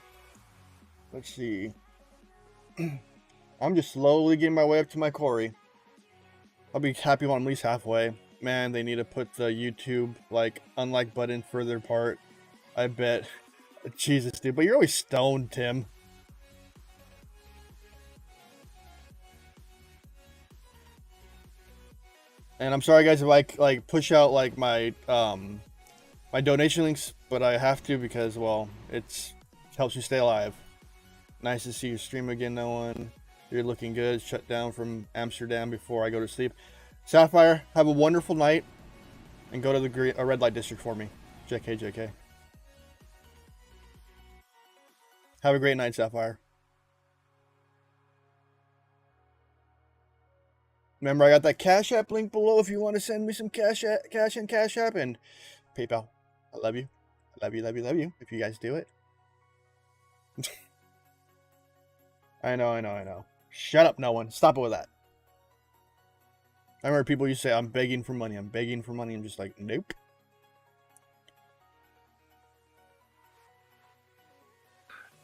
Let's see. I'm just slowly getting my way up to my quarry. I'll be happy when I'm at least halfway. Man, they need to put the YouTube, like, unlike button further apart. I bet. Jesus, dude. But you're always stoned, Tim. And I'm sorry, guys, if I, like, push out, like, my donation links, but I have to because, well, it helps you stay alive. Nice to see you stream again, no one. You're looking good. Shut down from Amsterdam before I go to sleep. Sapphire, have a wonderful night. And go to the red light district for me. JK, JK. Have a great night, Sapphire. Remember, I got that Cash App link below if you want to send me some cash and Cash App and PayPal. I love you. I love you, love you, love you. If you guys do it. I know. Shut up, no one. Stop it with that. I remember people used to say, I'm begging for money. I'm begging for money. I'm just like, nope.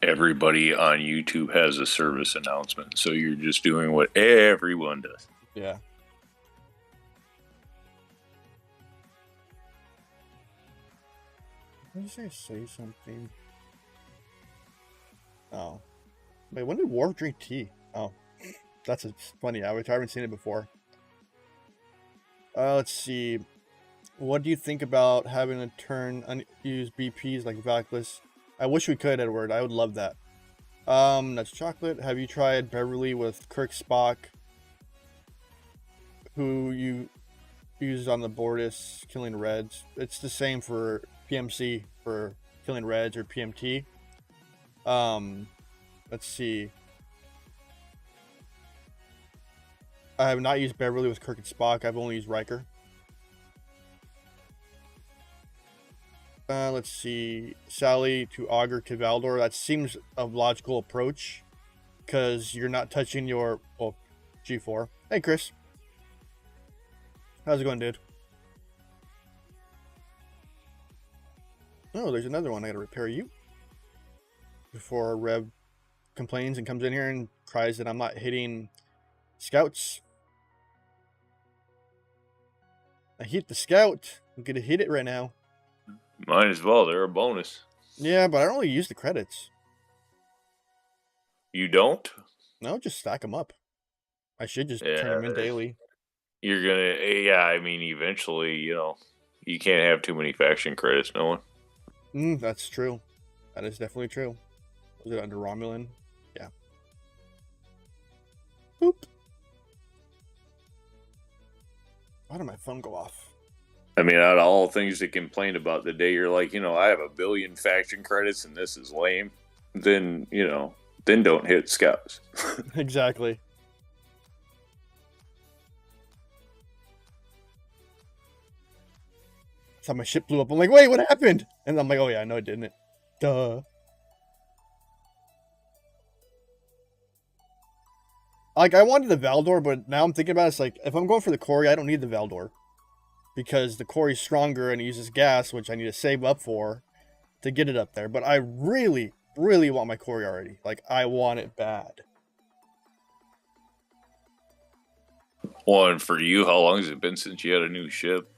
Everybody on YouTube has a service announcement, so you're just doing what everyone does. Yeah. What did I say something? Oh. Wait, when did War drink tea? Oh. That's funny. I haven't seen it before. Let's see. What do you think about having to turn unused BPs like Vacless? I wish we could, Edward. I would love that. That's chocolate. Have you tried Beverly with Kirk Spock, who you use on the Bortis killing Reds? It's the same for PMC for killing Reds or PMT. Let's see. I have not used Beverly with Kirk and Spock. I've only used Riker. Let's see. Sally to Augur Kivaldor. That seems a logical approach because you're not touching your G4. Hey, Chris. How's it going, dude? Oh, there's another one. I gotta repair you before Rev complains and comes in here and cries that I'm not hitting scouts. I hit the scout. I'm gonna hit it right now. Might as well. They're a bonus. Yeah, but I don't really use the credits. You don't? No, just stack them up. I should just turn them in daily. You're gonna, I mean, eventually, you can't have too many faction credits, no one. That's true. That is definitely true. Was it under Romulan? Yeah. Boop. Why did my phone go off? I mean, out of all things to complain about the day you're like, I have 1 billion faction credits and this is lame, then, then don't hit scouts. Exactly. So my ship blew up. I'm like, wait, what happened? And I'm like, oh yeah, no, it didn't. Duh. Like, I wanted the Valdor, but now I'm thinking about it, it's like, if I'm going for the Quarry, I don't need the Valdor. Because the Quarry's stronger and it uses gas, which I need to save up for to get it up there. But I really, really want my Quarry already. Like, I want it bad. Well, and for you, how long has it been since you had a new ship?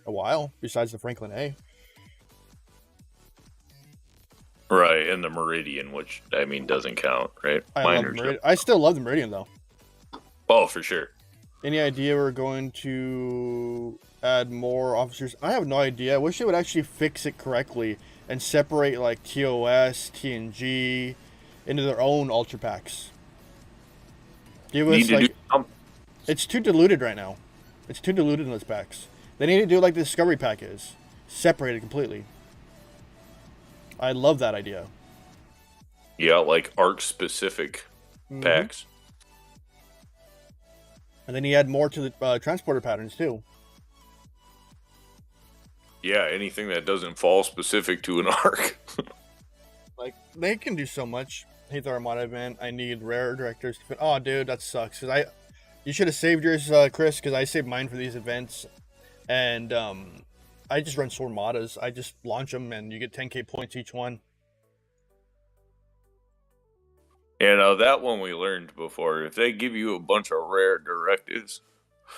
A while, besides the Franklin A. Right, and the Meridian, which, I mean, doesn't count, right? I still love the Meridian, though. Oh, for sure. Any idea we're going to add more officers? I have no idea. I wish they would actually fix it correctly and separate, like, TOS, TNG into their own Ultra Packs. Give us, like... It's too diluted right now. It's too diluted in those packs. They need to do like the Discovery Pack is. Separated completely. I love that idea. Yeah, like arc-specific packs. And then he add more to the transporter patterns too. Yeah, anything that doesn't fall specific to an arc. Like, they can do so much. Hate the Armada event. I need rare directors. Oh, dude, that sucks. Cause you should have saved yours, Chris, because I saved mine for these events. And I just run Armadas. I just launch them, and you get 10k points each one. Yeah, now that one we learned before. If they give you a bunch of rare directives,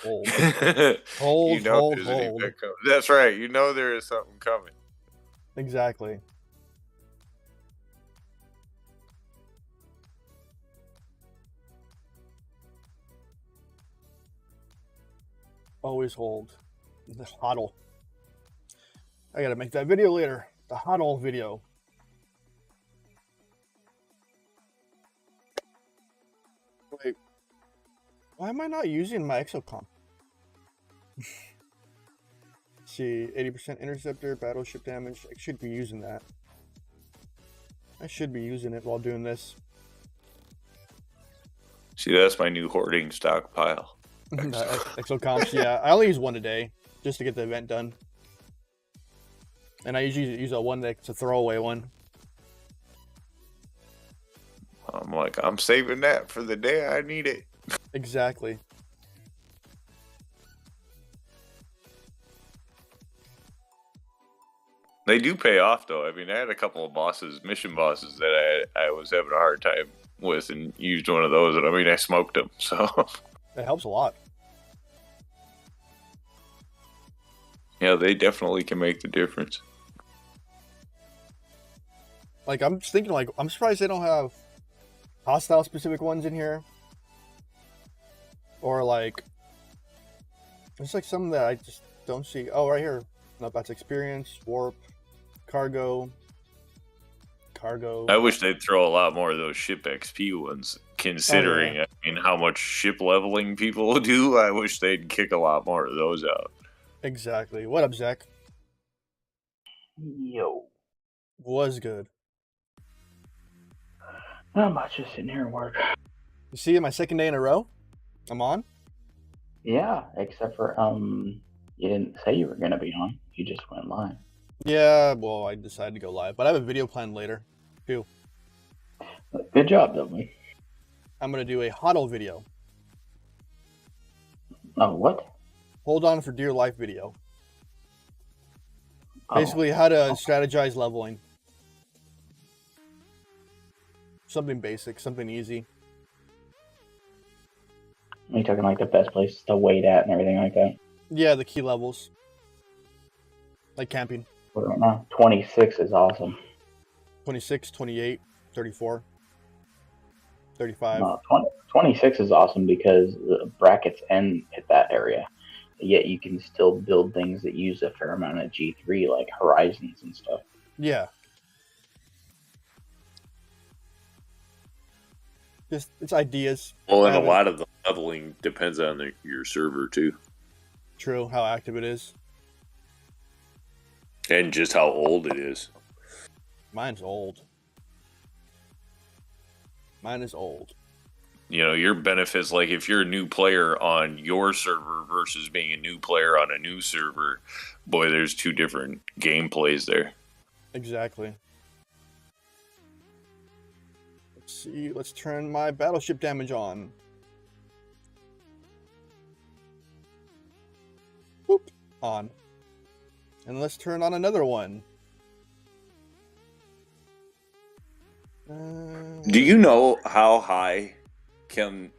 Hold. you know there's an event coming. That's right. You know there is something coming. Exactly. Always hold. The hodl. I gotta make that video later. The hodl video. Wait. Why am I not using my exocomp? See, 80% interceptor, battleship damage. I should be using that. I should be using it while doing this. See, that's my new hoarding stockpile. Exocomps, yeah. I only use one a day just to get the event done. And I usually use a one that's a throwaway one. I'm like, I'm saving that for the day I need it. Exactly. They do pay off, though. I mean, I had a couple of mission bosses that I was having a hard time with and used one of those. And I mean, I smoked them, so. It helps a lot. Yeah, they definitely can make the difference. Like, I'm just thinking, like, I'm surprised they don't have hostile-specific ones in here. Or, like, there's, like, some that I just don't see. Oh, right here. No, that's experience, warp, cargo. I wish they'd throw a lot more of those ship XP ones, considering, I mean, how much ship leveling people do. I wish they'd kick a lot more of those out. Exactly. What up, Zach? Yo. Was good. Not much, just sitting here and work. You see, my second day in a row, I'm on. Yeah, except for you didn't say you were gonna be on. You just went live. Yeah, well, I decided to go live, but I have a video planned later, too. Good job, Dudley. I'm gonna do a hodl video. Oh, what? Hold on for dear life video. Basically, how to strategize leveling. Something basic, something easy. Are you talking like the best place to wait at and everything like that? Yeah, the key levels. Like camping. Right now, 26 is awesome. 26, 28, 34, 35. No, 26 is awesome because the brackets end at that area. Yet you can still build things that use a fair amount of G3, like horizons and stuff. Yeah. Just, it's ideas. Well, and a lot of the leveling depends on your server, too. True, how active it is. And just how old it is. Mine's old. Mine is old. You know, your benefits, like if you're a new player on your server versus being a new player on a new server, boy, there's two different gameplays there. Exactly. Let's see, let's turn my battleship damage on. Boop, on. And let's turn on another one. Do you know how high can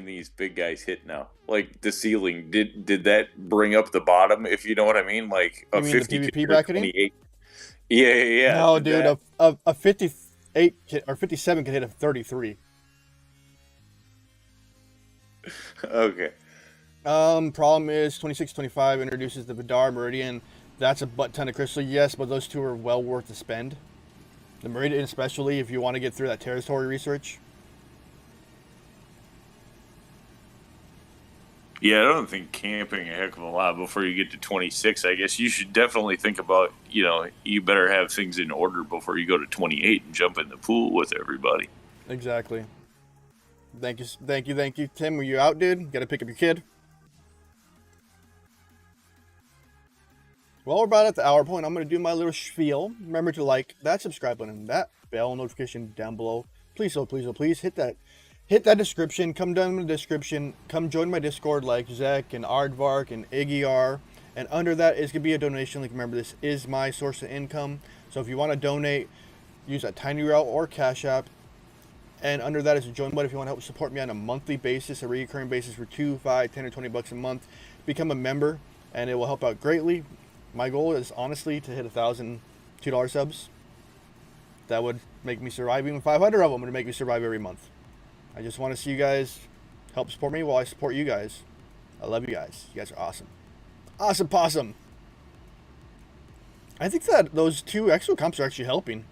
these big guys hit now? Like the ceiling, did that bring up the bottom? If you know what I mean, like a 52 or 28. Yeah. No, dude, a 58 or 57 can hit a 33. Okay. Problem is 26, 25 introduces the Vidar Meridian. That's a butt ton of crystal, yes, but those two are well worth the spend. The Meridian, especially if you want to get through that territory research. Yeah, I don't think camping a heck of a lot before you get to 26. I guess you should definitely think about, you know, you better have things in order before you go to 28 and jump in the pool with everybody. Exactly. Thank you. Tim, are you out, dude? Gotta pick up your kid. Well, we're about at the hour point. I'm gonna do my little spiel. Remember to like that subscribe button, that bell notification down below. Please, please hit that description. Come down in the description. Come join my Discord like Zach and Aardvark and Iggy are. And under that is gonna be a donation link. Remember, this is my source of income. So if you want to donate, use a Tiny Route or Cashapp. And under that is a join button if you want to help support me on a monthly basis, a recurring basis for 2, 5, 10, or 20 bucks a month. Become a member, and it will help out greatly. My goal is honestly to hit 1,000 $2 subs. That would make me survive. Even 500 of them would make me survive every month. I just want to see you guys help support me while I support you guys. I love you guys. You guys are awesome. Awesome possum. I think that those 2 exo comps are actually helping.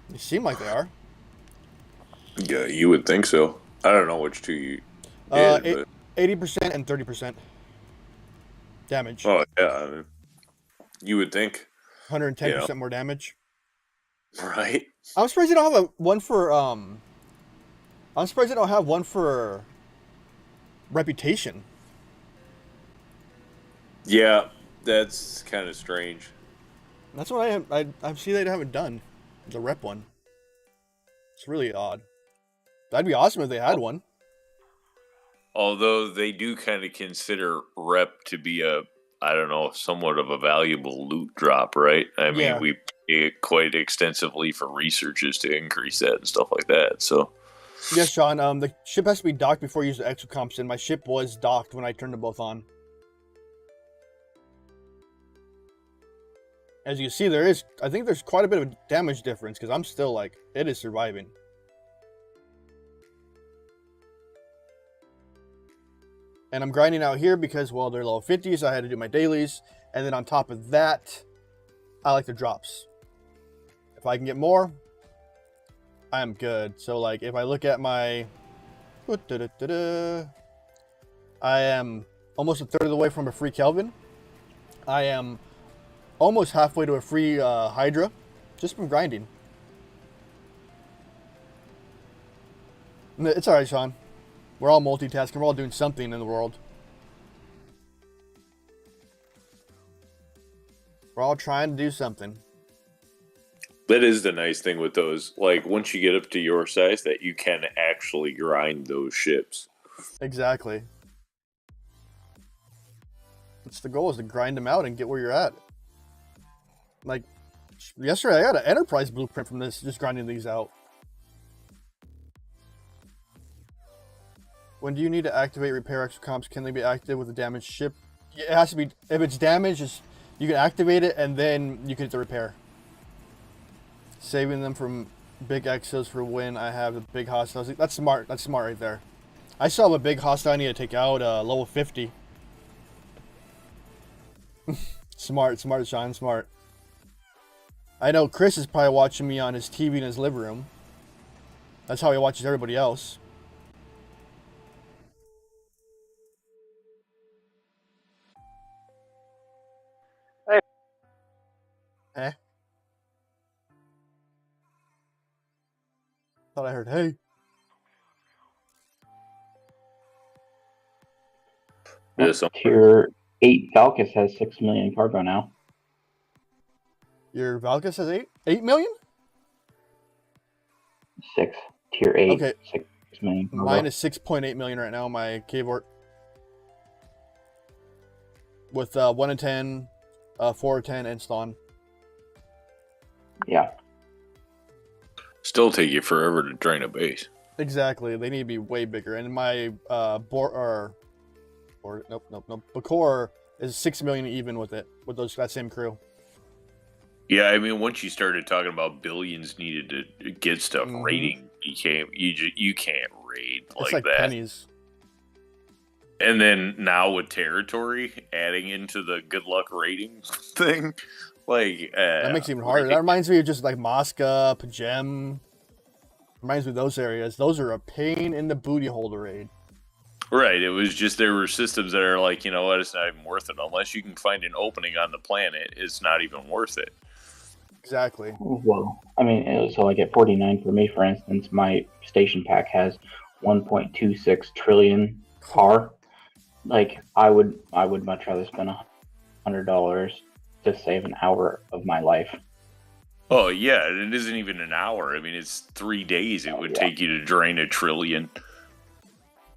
They seem like they are. Yeah, you would think so. I don't know which 2 you did, but 80% and 30% damage. oh yeah, I mean, you would think, 110% more damage. right? I'm surprised you don't have one for I'm surprised you don't have one for reputation. Yeah, that's kind of strange. That's what I've seen they haven't done. The rep one. It's really odd. That'd be awesome if they had one. Although they do kind of consider rep to be somewhat of a valuable loot drop, right? I mean, Yeah. we pay quite extensively for researches to increase that and stuff like that. So, Yes, Sean. The ship has to be docked before you use the exo comps, and my ship was docked when I turned them both on. As you can see, I think there's quite a bit of a damage difference because I'm still like, it is surviving. And I'm grinding out here because, well, they're low 50s. I had to do my dailies. And then on top of that, I like the drops. If I can get more, I'm good. So, like, if I look at my... I am almost a third of the way from a free Kelvin. I am almost halfway to a free Hydra, just from grinding. It's alright, Sean. We're all multitasking. We're all doing something in the world. We're all trying to do something. that is the nice thing with those. Like, once you get up to your size, that you can actually grind those ships. Exactly. That's the goal, is to grind them out and get where you're at. Like, yesterday I got an Enterprise blueprint from this, just grinding these out. When do you need to activate repair extra comps? Can they be activated with a damaged ship? It has to be, if it's damaged, you can activate it and then you can hit the repair. Saving them from big exos for when I have the big hostiles. That's smart. That's smart right there. I still have a big hostile I need to take out, level 50. Smart, Sean, smart. I know Chris is probably watching me on his TV in his living room. That's how he watches everybody else. Hey. Eh? Thought I heard, hey. Yes, Tier 8 Valkus has 6 million cargo now. Your Valkus has 8 million? 6. Tier 8, Okay. 6 million cargo. Mine is 6.8 million right now, my Cavort. With 1 in 10, 4 in 10, and Ston. Yeah. still take you forever to drain a base. Exactly. They need to be way bigger. And my Bakor is 6 million even with it, with that same crew. Yeah, I mean, once you started talking about billions needed to get stuff, Mhm. raiding became you can't raid It's like like that. pennies. And then now with territory adding into the good luck rating thing, like That makes it even harder. That reminds me of just like Mosca, Pajem. Reminds me of those areas. Those are a pain in the booty hole to raid. Right. It was just there were systems that are like, you know what, it's not even worth it unless you can find an opening on the planet. It's not even worth it. Exactly. Well, I mean, so like at 49 for me, for instance, my station pack has 1.26 trillion par. Like I would much rather spend $100 to save an hour of my life. Oh yeah, it isn't even an hour. I mean, it's 3 days it would take you to drain 1 trillion.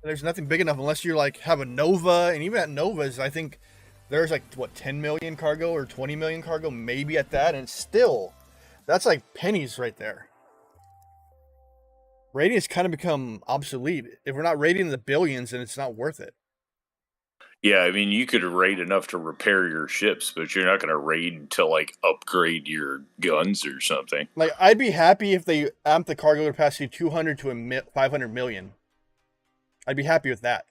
There's nothing big enough unless you like have a Nova, and even at Novas, I think there's like what 10 million cargo or 20 million cargo, maybe at that, and still, that's like pennies right there. Rating has kind of become obsolete. If we're not rating the billions, then it's not worth it. Yeah, I mean, you could raid enough to repair your ships, but you're not going to raid to like upgrade your guns or something. Like I'd be happy if they amped the cargo capacity 200 to 500 million. I'd be happy with that.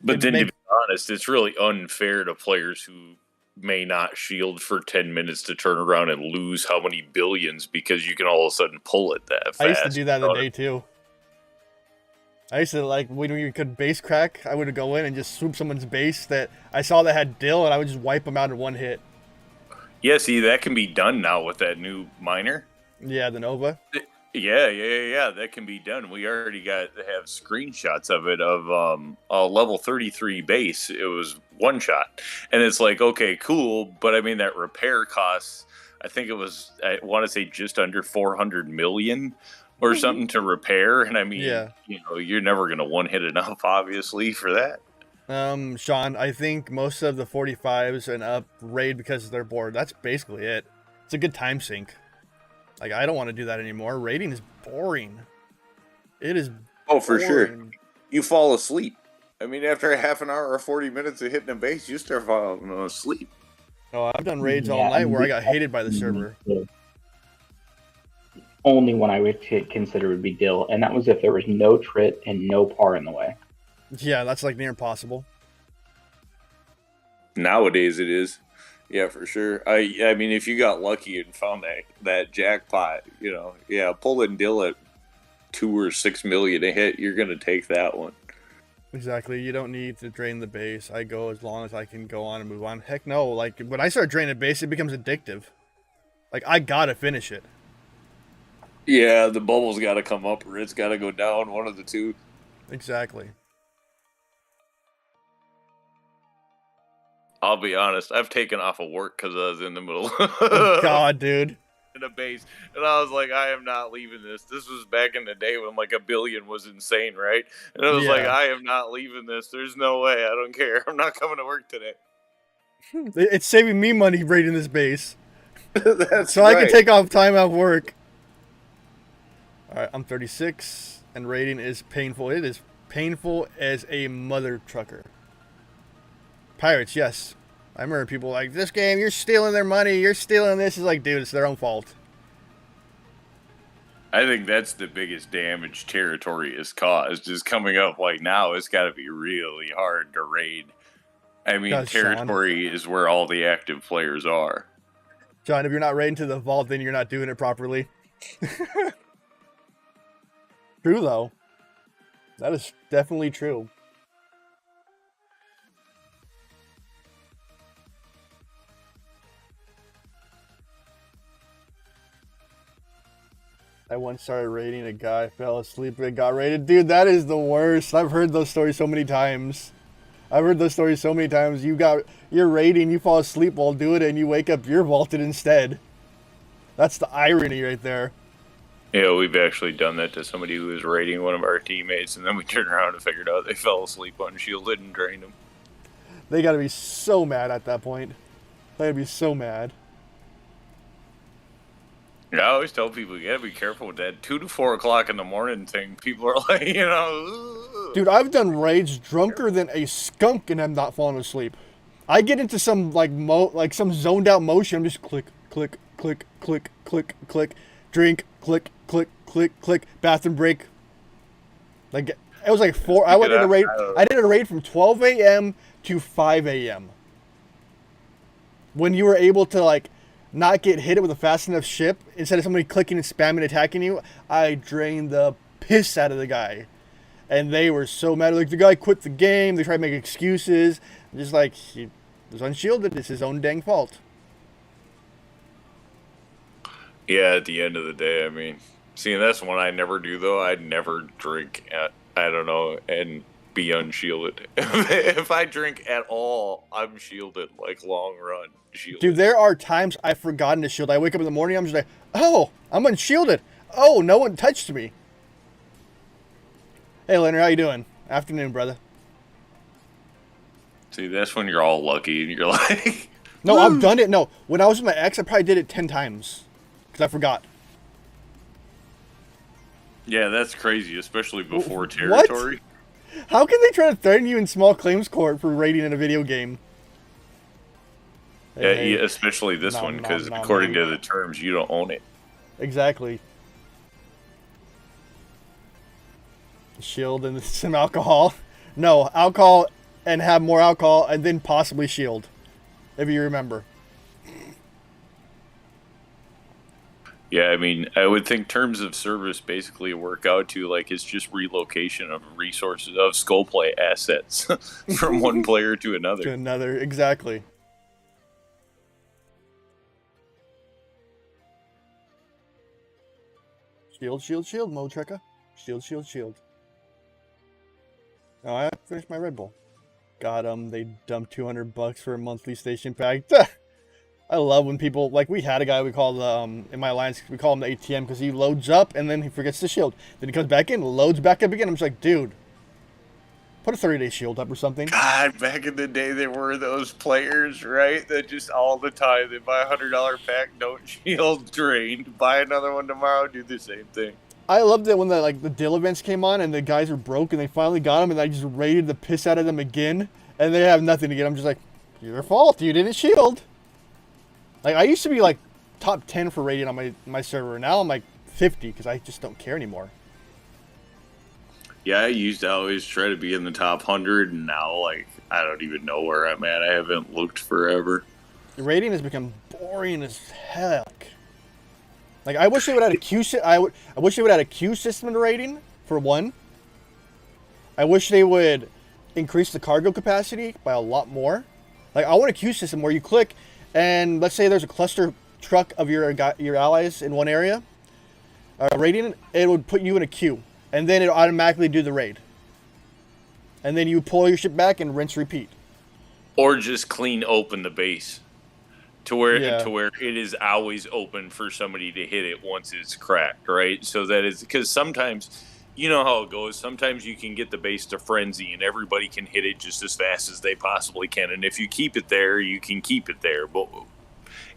But then, to be honest, it's really unfair to players who may not shield for 10 minutes to turn around and lose how many billions because you can all of a sudden pull it that fast. I used to do that the day too. I used to, like, when you could base crack, I would go in and just swoop someone's base that I saw that had dill, and I would just wipe them out in one hit. Yeah, see, that can be done now with that new miner. Yeah, the Nova. Yeah. That can be done. We already have screenshots of it of a level 33 base. It was one shot, and it's like, okay, cool, but I mean that repair costs. I think it was, I want to say, just under 400 million or something to repair. And I mean, you know, you're never gonna one hit enough, obviously, for that. Sean, I think most of the 45s and up raid because they're bored. That's basically it. It's a good time sink. Like, I don't want to do that anymore. Raiding is boring. It is for sure. You fall asleep. I mean, after a half an hour or 40 minutes of hitting a base, you start falling asleep. Oh, I've done raids all night where I got hated by the server. Only one I would consider would be dill, and that was if there was no trit and no par in the way. Yeah, that's like near impossible. Nowadays it is. Yeah, for sure. I mean, if you got lucky and found that jackpot, you know, yeah, pulling dill at 2 or 6 million a hit, you're gonna take that one. Exactly. You don't need to drain the base. I go as long as I can go on and move on. Heck no. Like, when I start draining the base, it becomes addictive. Like, I gotta finish it. Yeah, the bubble's gotta come up or it's gotta go down, one of the two. Exactly. I'll be honest, I've taken off of work because I was in the middle Oh, God, dude. in a base, and I was like, I am not leaving this. This was back in the day when like 1 billion was insane, right? And I was like, I am not leaving this. There's no way. I don't care. I'm not coming to work today. It's saving me money raiding this base. That's so right. I can take off time off work. Alright, I'm 36, and raiding is painful. It is painful as a mother trucker. Pirates, yes. I remember people like, this game, you're stealing their money, you're stealing this. It's like, dude, it's their own fault. I think that's the biggest damage territory has caused, is coming up like now. It's got to be really hard to raid. I mean, territory is where all the active players are. John, if you're not raiding to the vault, then you're not doing it properly. True, though. That is definitely true. I once started raiding a guy, fell asleep, and got raided. Dude, that is the worst. I've heard those stories so many times. You're raiding, you fall asleep while doing it, and you wake up, you're vaulted instead. That's the irony right there. Yeah, we've actually done that to somebody who was raiding one of our teammates, and then we turned around and figured out they fell asleep unshielded and drained them. They gotta be so mad at that point. They gotta be so mad. I always tell people, you gotta be careful with that 2 to 4 o'clock in the morning thing. People are like, you know... Ugh. Dude, I've done raids drunker than a skunk and I'm not falling asleep. I get into some, some zoned out motion. I'm just click, click, click, click, click, click, drink, click, click, click, click, bathroom break. Like, it was like 4... I did a raid from 12 a.m. to 5 a.m. When you were able to, like, not get hit with a fast enough ship, instead of somebody clicking and spamming attacking you, I drained the piss out of the guy. And they were so mad. Like, the guy quit the game. They tried to make excuses. Just like, he was unshielded. It's his own dang fault. Yeah, at the end of the day, I mean, see, that's one I never do though. I'd never drink at, I don't know, and be unshielded. If I drink at all, I'm shielded, like long run Dude, shielded. there are times I've forgotten to shield. I wake up in the morning, I'm just like, oh, I'm unshielded. Oh, no one touched me. Hey, Leonard, how you doing? Afternoon, brother. See, that's when you're all lucky and you're like, No, I've done it. No, when I was with my ex, I probably did it 10 times because I forgot. yeah, that's crazy, especially before What? territory. How can they try to threaten you in small claims court for raiding in a video game? Yeah, Hey, especially this one, nom, because nom, according nom. to the terms, you don't own it. Exactly. Shield and some alcohol. No, alcohol and have more alcohol and then possibly shield. If you remember. Yeah, I mean, I would think terms of service basically work out to like it's just relocation of resources of skull play assets from one player to To another. another, exactly. Shield, shield, shield, Mo Trekka. Shield, shield, shield. Oh, I finished my Red Bull. Got 'em. They dumped $200 for a monthly station pack. I love when people, like, we had a guy we called, in my alliance, we call him the ATM because he loads up and then he forgets the shield. Then he comes back in, loads back up again. I'm just like, dude, put a 30-day shield up or something. God, back in the day, there were those players, right? That just all the time they buy $100 pack, don't shield, drained. Buy another one tomorrow, do the same thing. I loved it when the deal events came on and the guys were broke and they finally got them and I just raided the piss out of them again and they have nothing to get. I'm just like, your fault, you didn't shield. Like, I used to be like top 10 for raiding on my server. Now I'm like 50 because I just don't care anymore. Yeah, I used to always try to be in the top 100, and now, like, I don't even know where I'm at. I haven't looked forever. Raiding has become boring as heck. Like, I wish they would add a queue. I wish they would add a queue system in raiding for one. I wish they would increase the cargo capacity by a lot more. Like, I want a queue system where you click, and let's say there's a cluster truck of your allies in one area. Raiding, it would put you in a queue, and then it automatically do the raid. And then you pull your ship back and rinse repeat. Or just clean open the base to where Yeah. it is always open for somebody to hit it once it's cracked, right? So that is because sometimes you know how it goes. Sometimes you can get the base to frenzy and everybody can hit it just as fast as they possibly can. And if you keep it there, you can keep it there. But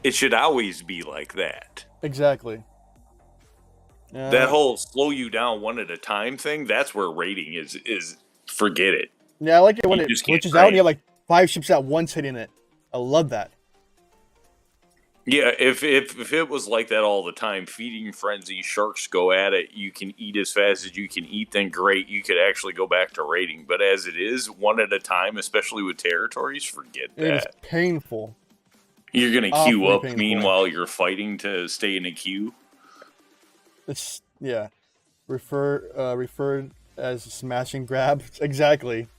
it should always be like that. Exactly. That whole slow you down one at a time thing, that's where raiding is forget it. Yeah, I like it when You it just can't glitches out and you raid. have like 5 ships at once hitting it. I love that. Yeah, if it was like that all the time, feeding frenzy, sharks go at it, you can eat as fast as you can eat, then great, you could actually go back to raiding. But as it is, one at a time, especially with territories, forget It is that. painful. You're going to awfully queue up, painful. meanwhile you're fighting to stay in a queue. It's, yeah. Referred as smash and grab. Exactly.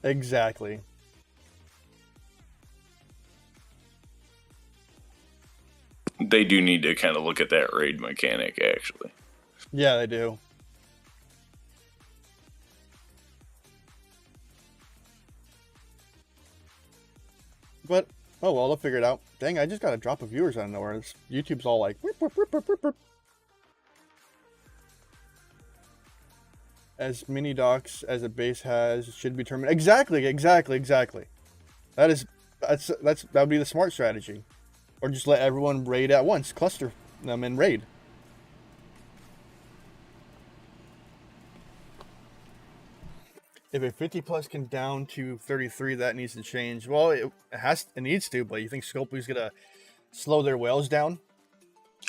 Exactly. They do need to kind of look at that raid mechanic, actually. Yeah, they do. But, oh well, they'll figure it out. Dang, I just got a drop of viewers out of nowhere. YouTube's all like, whip, whip, whip, whip, whip, whip. As many docks as a base has should be terminated. Exactly. That would be the smart strategy. Or just let everyone raid at once. Cluster them and raid. If a 50 plus can down to 33, that needs to change. Well, it needs to, but you think Scopely's gonna slow their whales down?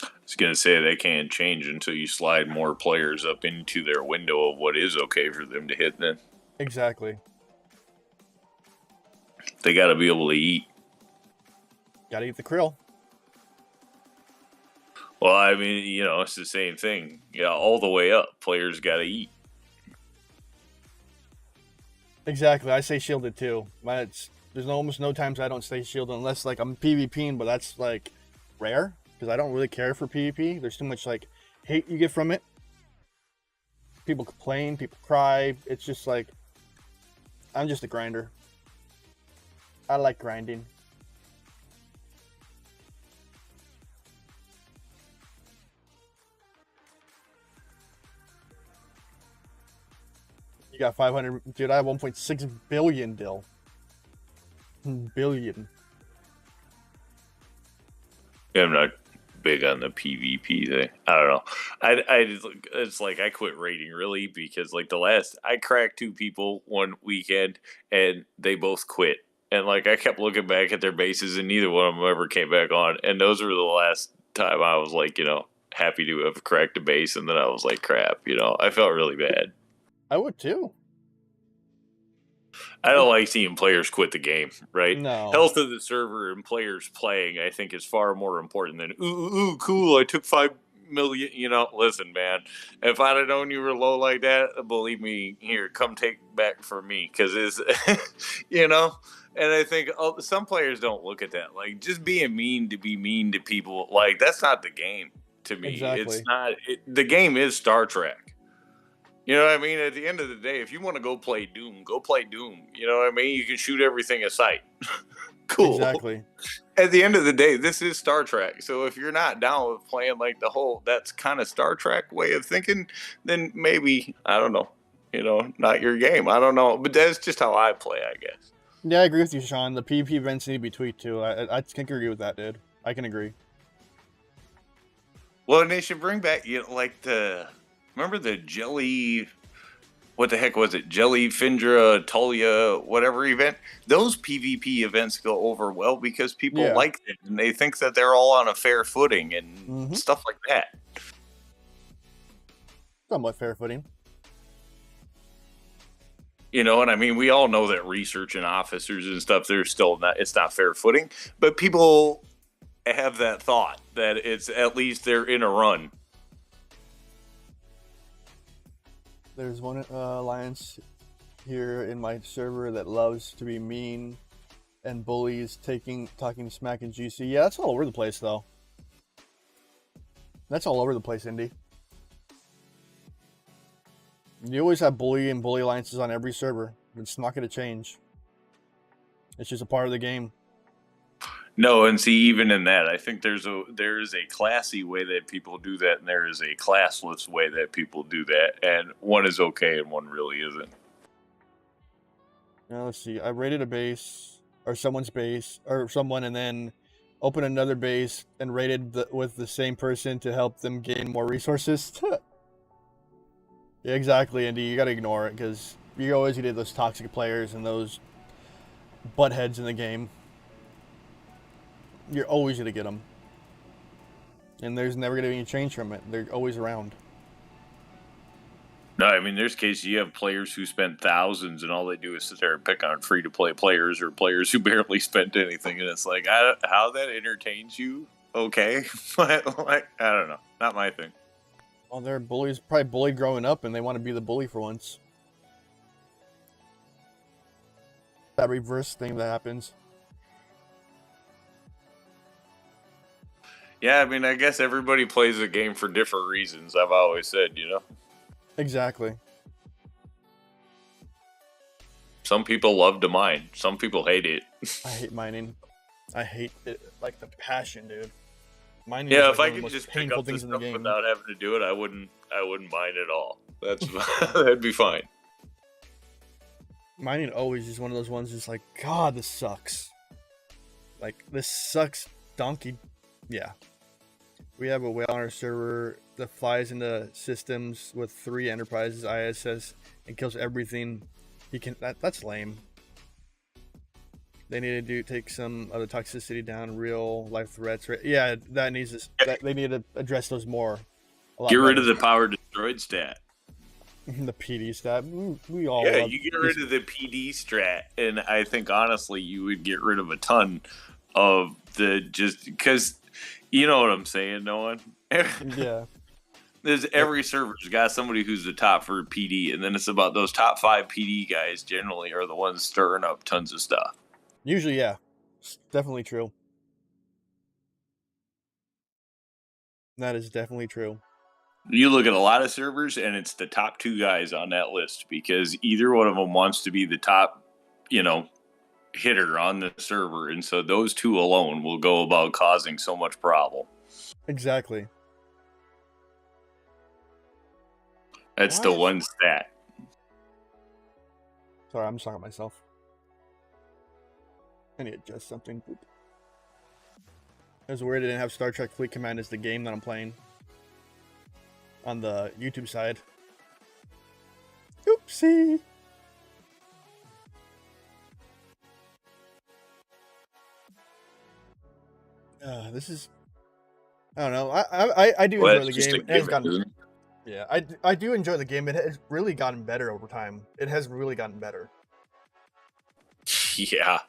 I was going to say they can't change until you slide more players up into their window of what is okay for them to hit then. Exactly. They got to be able to eat. Gotta eat the krill. Well, I mean, you know, it's the same thing. Yeah, all the way up, players got to eat. Exactly. I say shielded too. There's almost no times I don't stay shielded unless like I'm PvPing, but that's like rare. because I don't really care for PvP. There's too much like hate you get from it. People complain, people cry. It's just like, I'm just a grinder. I like grinding. You got 500, dude. I have 1.6 billion dill. Billion. Yeah, I'm not big on the PvP thing. I don't know. It's like I quit raiding really because like I cracked 2 people one weekend and they both quit. And like I kept looking back at their bases and neither one of them ever came back on. And those were the last time I was like, happy to have cracked a base. And then I was like, crap, I felt really bad. I would too. I don't like seeing players quit the game, right? No. Health of the server and players playing, I think, is far more important than, ooh, cool, I took 5 million. Listen, man, if I'd have known you were low like that, believe me, here, come take back from me. Because it's, and I think some players don't look at that. Like, just being mean to be mean to people, like, that's not the game to me. Exactly. It's not, the game is Star Trek. You know what I mean? At the end of the day, if you want to go play Doom, go play Doom. You know what I mean? You can shoot everything at sight. Cool. Exactly. At the end of the day, this is Star Trek. So if you're not down with playing like that's kind of Star Trek way of thinking, then maybe, I don't know, not your game. I don't know. But that's just how I play, I guess. Yeah, I agree with you, Sean. The PvP events need to be tweaked too. I can agree with that, dude. I can agree. Well, and they should bring back, remember the jelly, what the heck was it? Jelly, Findra, Tulia, whatever event? Those PvP events go over well because people like them and they think that they're all on a fair footing and stuff like that. Somewhat fair footing. And I mean, we all know that research and officers and stuff, it's not fair footing, but people have that thought that it's at least they're in a run. There's one alliance here in my server that loves to be mean and bullies talking smack in GC. Yeah, that's all over the place though. That's all over the place, Indy. You always have bully and bully alliances on every server. It's not going to change. It's just a part of the game. No, and see, even in that, I think there is a classy way that people do that, and there is a classless way that people do that, and one is okay and one really isn't. Now let's see. I raided a base or someone's base or someone, and then opened another base and raided with the same person to help them gain more resources. Yeah, exactly, Andy. You got to ignore it because you always get those toxic players and those buttheads in the game. You're always going to get them. And there's never going to be any change from it. They're always around. No, I mean, there's cases you have players who spend thousands and all they do is sit there and pick on free-to-play players or players who barely spent anything. And it's like, how that entertains you, okay. But, like, I don't know. Not my thing. Well, they're bullies, probably bullied growing up, and they want to be the bully for once. That reverse thing that happens. Yeah, I mean, I guess everybody plays the game for different reasons. I've always said, Exactly. Some people love to mine. Some people hate it. I hate mining. I hate it like the passion, dude. Mining Yeah, is if like I one of the could most just pick painful up the things in the stuff game. without having to do it, I wouldn't mine at all. That'd be fine. Mining always is one of those ones just like, God, this sucks. Like, this sucks, donkey. Yeah. We have a whale on our server that flies into systems with 3 enterprises ISS and kills everything he can. That's lame. They need to take some of the toxicity down, real life threats. Yeah, that needs to. They need to address those more. Get rid of the power destroyed stat. The PD stat. We all. Yeah, you get rid of the PD strat, and I think honestly, you would get rid of a ton of just because. You know what I'm saying, no one? Yeah. Every server's got somebody who's the top for PD, and then it's about those top 5 PD guys generally are the ones stirring up tons of stuff. Usually, yeah. It's definitely true. That is definitely true. You look at a lot of servers, and it's the top 2 guys on that list because either one of them wants to be the top, hitter on the server, and so those 2 alone will go about causing so much problem. Exactly. That's the one stat. Sorry, I'm just talking to myself. I need to adjust something. Boop. It was weird I didn't have Star Trek Fleet Command as the game that I'm playing on the YouTube side. Oopsie. This is, I don't know. I do enjoy the game. It has gotten, yeah, I do enjoy the game. It has really gotten better over time. It has really gotten better. Yeah,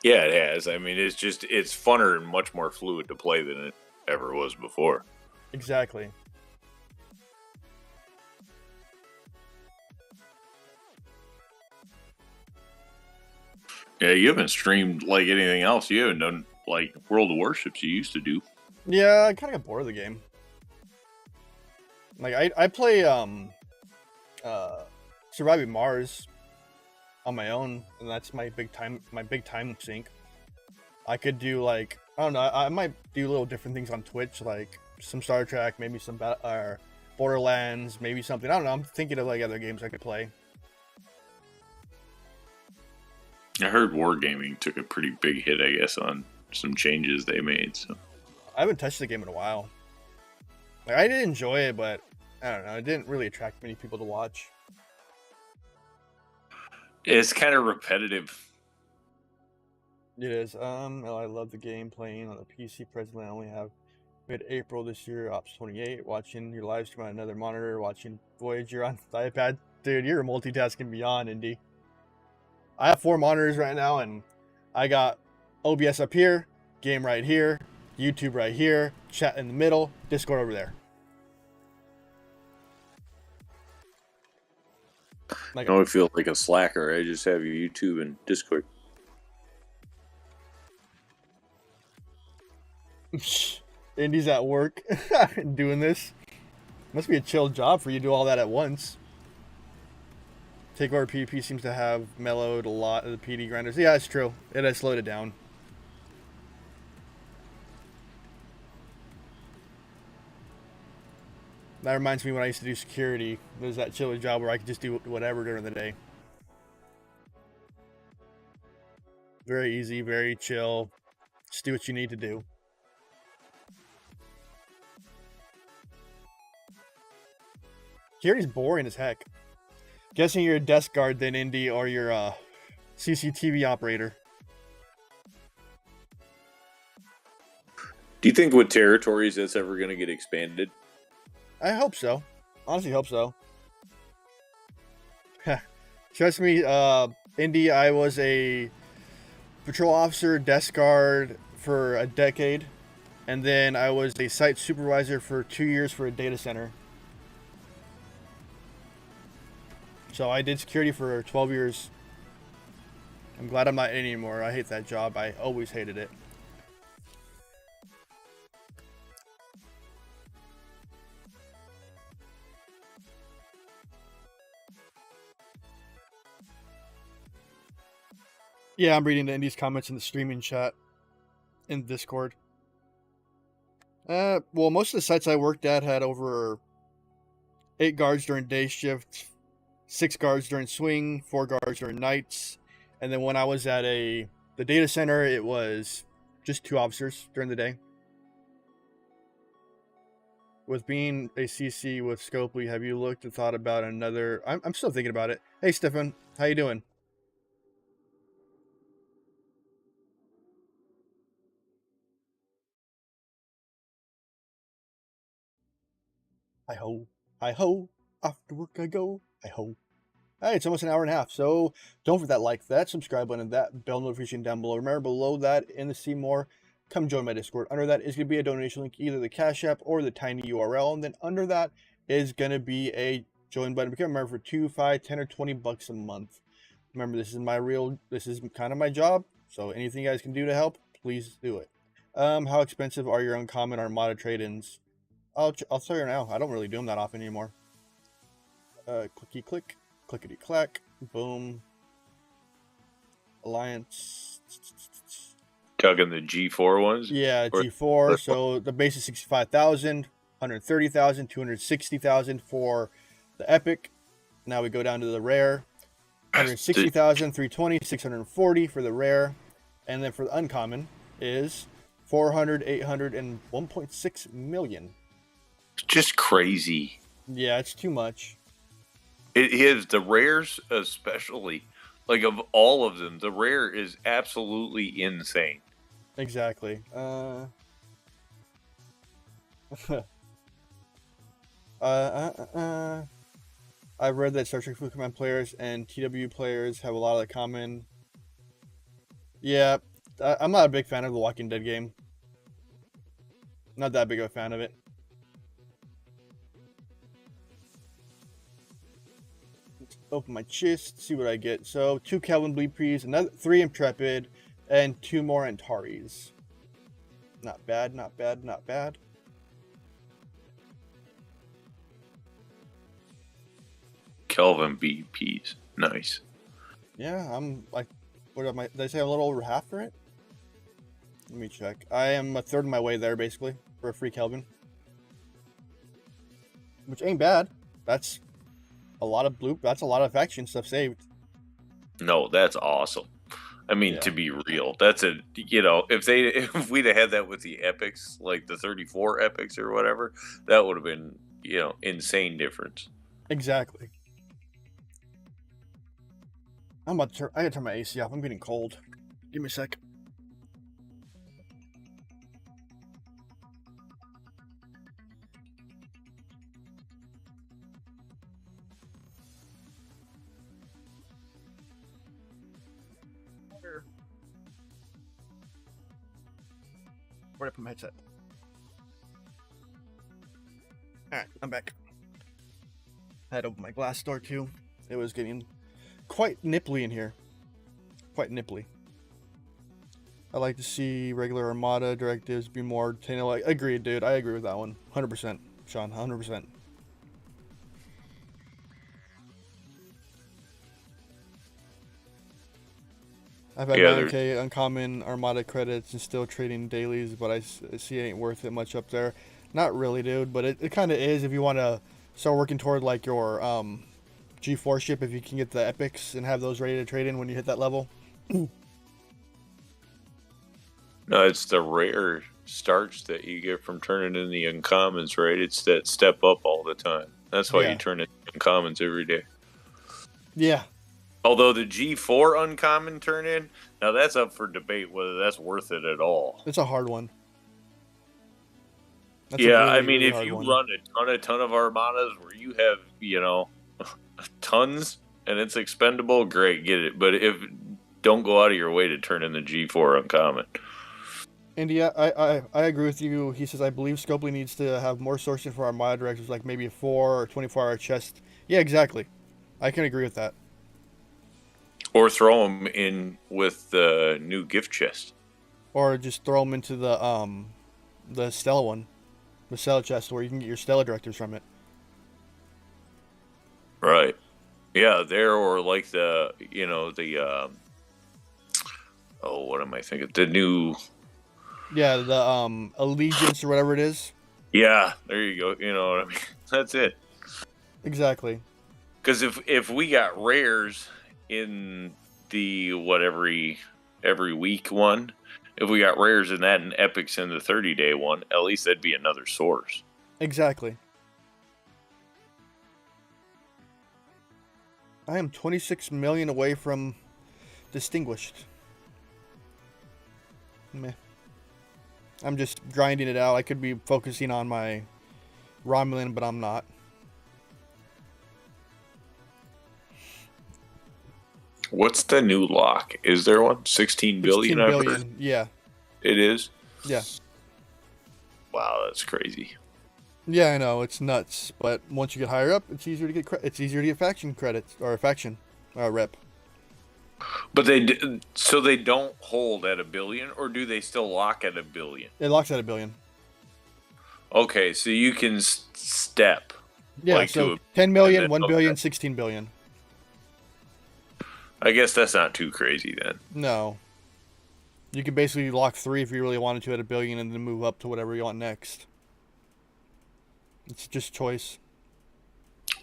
it has. I mean, it's funner and much more fluid to play than it ever was before. Exactly. Yeah, you haven't streamed like anything else. You haven't done like World of Warships you used to do. Yeah, I kind of got bored of the game. Like I play Surviving Mars on my own, and that's my big time sink. I could do like, I don't know, I might do little different things on Twitch, like some Star Trek, maybe some Borderlands, maybe something. I don't know. I'm thinking of like other games I could play. I heard Wargaming took a pretty big hit, I guess, on some changes they made. So I haven't touched the game in a while. Like, I did enjoy it, but I don't know. It didn't really attract many people to watch. It's kind of repetitive. It is. I love the game playing on the PC. Presently, I only have mid-April this year, Ops 28. Watching your live stream on another monitor. Watching Voyager on the iPad. Dude, you're multitasking beyond, Indy. I have 4 monitors right now, and I got OBS up here, game right here, YouTube right here, chat in the middle, Discord over there. Like, I feel like a slacker. I just have your YouTube and Discord. Indy's at work doing this. Must be a chill job for you to do all that at once. Takeover PvP seems to have mellowed a lot of the PD grinders. Yeah, it's true. It has slowed it down. That reminds me when I used to do security. There's that chill job where I could just do whatever during the day. Very easy, very chill. Just do what you need to do. Security's boring as heck. Guessing you're a desk guard then, Indy, or you're a CCTV operator. Do you think with territories that's ever going to get expanded? I hope so. Honestly, hope so. Trust me, Indy, I was a patrol officer, desk guard for a decade, and then I was a site supervisor for 2 years for a data center. So I did security for 12 years. I'm glad I'm not in anymore. I hate that job. I always hated it. Yeah, I'm reading the Indy's comments in the streaming chat in Discord. Well, most of the sites I worked at had over 8 guards during day shift, 6 guards during swing, 4 guards during nights, and then when I was at the data center, it was just 2 officers during the day. With being a CC with Scopely, have you looked and thought about another? I'm still thinking about it. Hey, Stefan, how you doing? Hi ho, hi ho, after work I go, hi ho. Hey, it's almost an hour and a half, so don't forget that like, that subscribe button, that bell notification down below. Remember, below that in the see more, come join my Discord. Under that is going to be a donation link, either the Cashapp or the tiny URL, and then under that is going to be a join button. Remember, for 2, 5, 10, or 20 bucks a month. Remember, this is kind of my job, so anything you guys can do to help, please do it. How expensive are your uncommon or modded trade-ins? I'll tell you now. I don't really do them that often anymore. Clicky click, clickety clack, boom. Alliance. Talking the G4 ones? Yeah, G4. So the base is 65,000, 130,000, 260,000 for the epic. Now we go down to the rare. 160,000, 320, 640 for the rare. And then for the uncommon is 400, 800, and 1.6 million. It's just crazy. Yeah, it's too much. It is. The rares especially. Like, of all of them, the rare is absolutely insane. Exactly. I've read that Star Trek Food Command players and TW players have a lot of the common. Yeah, I'm not a big fan of the Walking Dead game. Not that big of a fan of it. Let's open my chest, see what I get. So 2 Kelvin Bleed Prees, another 3 Intrepid, and 2 more Antares. Not bad, not bad, not bad. Kelvin BPs. Nice. Yeah, I'm like, what am I? Did I say a little over half for it? Let me check. I am a third of my way there, basically, for a free Kelvin. Which ain't bad. That's a lot of blue. That's a lot of faction stuff saved. No, that's awesome. I mean, Yeah. to be real, that's a, if we'd have had that with the epics, like the 34 epics or whatever, that would have been, insane difference. Exactly. I gotta turn my AC off. I'm getting cold. Give me a sec. Where'd I put my headset? Alright, I'm back. I had to open my glass door too. It was getting quite nipply in here. Quite nipply. I like to see regular Armada directives be more like. Agreed, dude. I agree with that one. 100%. Sean, 100%. I've had 9K uncommon Armada credits and still trading dailies, but I see it ain't worth it much up there. Not really, dude, but it kind of is if you want to start working toward like your G4 ship, if you can get the epics and have those ready to trade in when you hit that level. No, it's the rare starch that you get from turning in the uncommons, right? It's that step up all the time. That's why you turn in uncommons every day. Yeah. Although the G4 uncommon turn in, now that's up for debate whether that's worth it at all. It's a hard one. That's I mean, if you run a ton of Armadas where you have, tons and it's expendable, great, get it. But don't go out of your way to turn in the G4 uncommon. India, I agree with you. He says, I believe Scopely needs to have more sourcing for Armada directives, like maybe a 4 or 24-hour chest. Yeah, exactly. I can agree with that. Or throw them in with the new gift chest. Or just throw them into the Stella one. The Stella chest where you can get your Stella directives from it. Right. Yeah, there, or like what am I thinking? The new... Yeah, the Allegiance or whatever it is. Yeah, there you go. You know what I mean? That's it. Exactly. Because if we got rares in the every week one, if we got rares in that and epics in the 30-day one, at least that'd be another source. Exactly. I am 26 million away from distinguished. Meh. I'm just grinding it out. I could be focusing on my Romulan, but I'm not. What's the new lock? Is there one? 16 billion? 16 billion, yeah. It is? Yeah. Wow, that's crazy. Yeah, I know, it's nuts. But once you get higher up, it's easier to get faction credits or a faction rep. But they don't hold at $1 billion, or do they still lock at $1 billion? It locks at $1 billion. Okay, so you can step. Yeah, like so to a, 10 million, then, 1 okay. billion, 16 billion. I guess that's not too crazy then. No. You can basically lock 3 if you really wanted to at a billion and then move up to whatever you want next. It's just choice.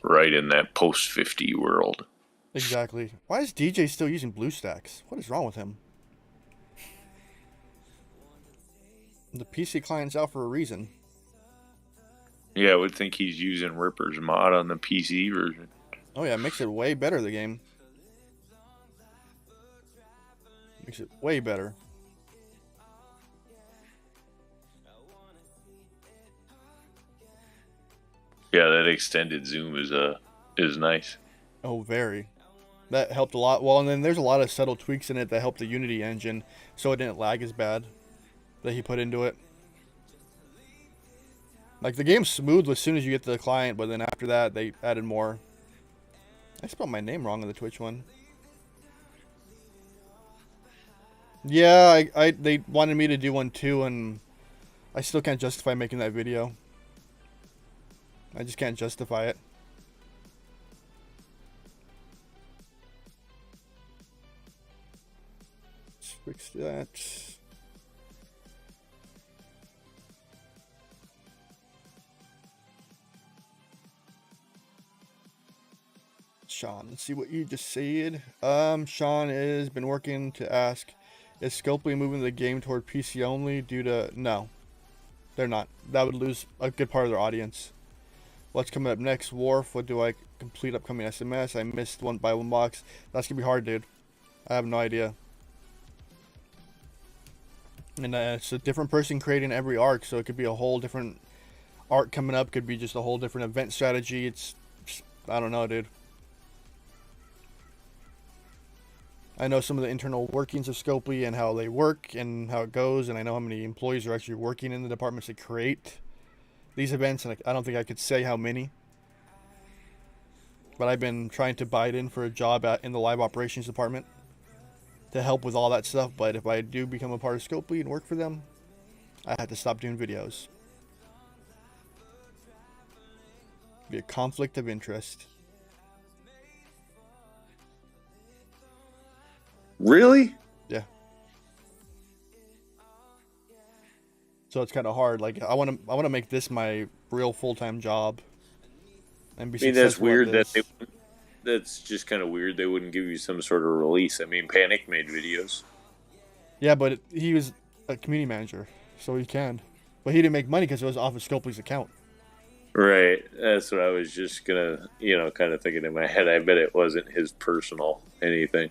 Right in that post 50 world. Exactly. Why is DJ still using BlueStacks? What is wrong with him? The PC client's out for a reason. Yeah, I would think he's using Ripper's mod on the PC version. Oh yeah, it makes it way better, the game. Makes it way better. Yeah, that extended zoom is nice. Oh, very. That helped a lot. Well, and then there's a lot of subtle tweaks in it that helped the Unity engine so it didn't lag as bad that he put into it. Like, the game's smooth as soon as you get to the client, but then after that, they added more. I spelled my name wrong on the Twitch one. Yeah, they wanted me to do one too, and I still can't justify making that video. I just can't justify it. Let's fix that. Sean, let's see what you just said. Sean has been working to ask, is Scopely moving the game toward PC only due to... No, they're not. That would lose a good part of their audience. What's coming up next? Wharf, what do I complete upcoming SMS? I missed one by one box. That's gonna be hard, dude. I have no idea. And it's a different person creating every arc, so it could be a whole different arc coming up. Could be just a whole different event strategy. It's... I don't know, dude. I know some of the internal workings of Scopely and how they work and how it goes, and I know how many employees are actually working in the departments that create these events, and I don't think I could say how many. But I've been trying to bite in for a job in the live operations department to help with all that stuff, but if I do become a part of Scopely and work for them, I have to stop doing videos. Be a conflict of interest. Really? Yeah. So it's kind of hard. Like I want to make this my real full-time job. And be I mean, that's successful at weird that this. that's just kind of weird. They wouldn't give you some sort of release. I mean, Panic made videos. Yeah, but he was a community manager, so he can. But he didn't make money because it was off of Scopely's account. Right. That's what I was just gonna, kind of thinking in my head. I bet it wasn't his personal anything.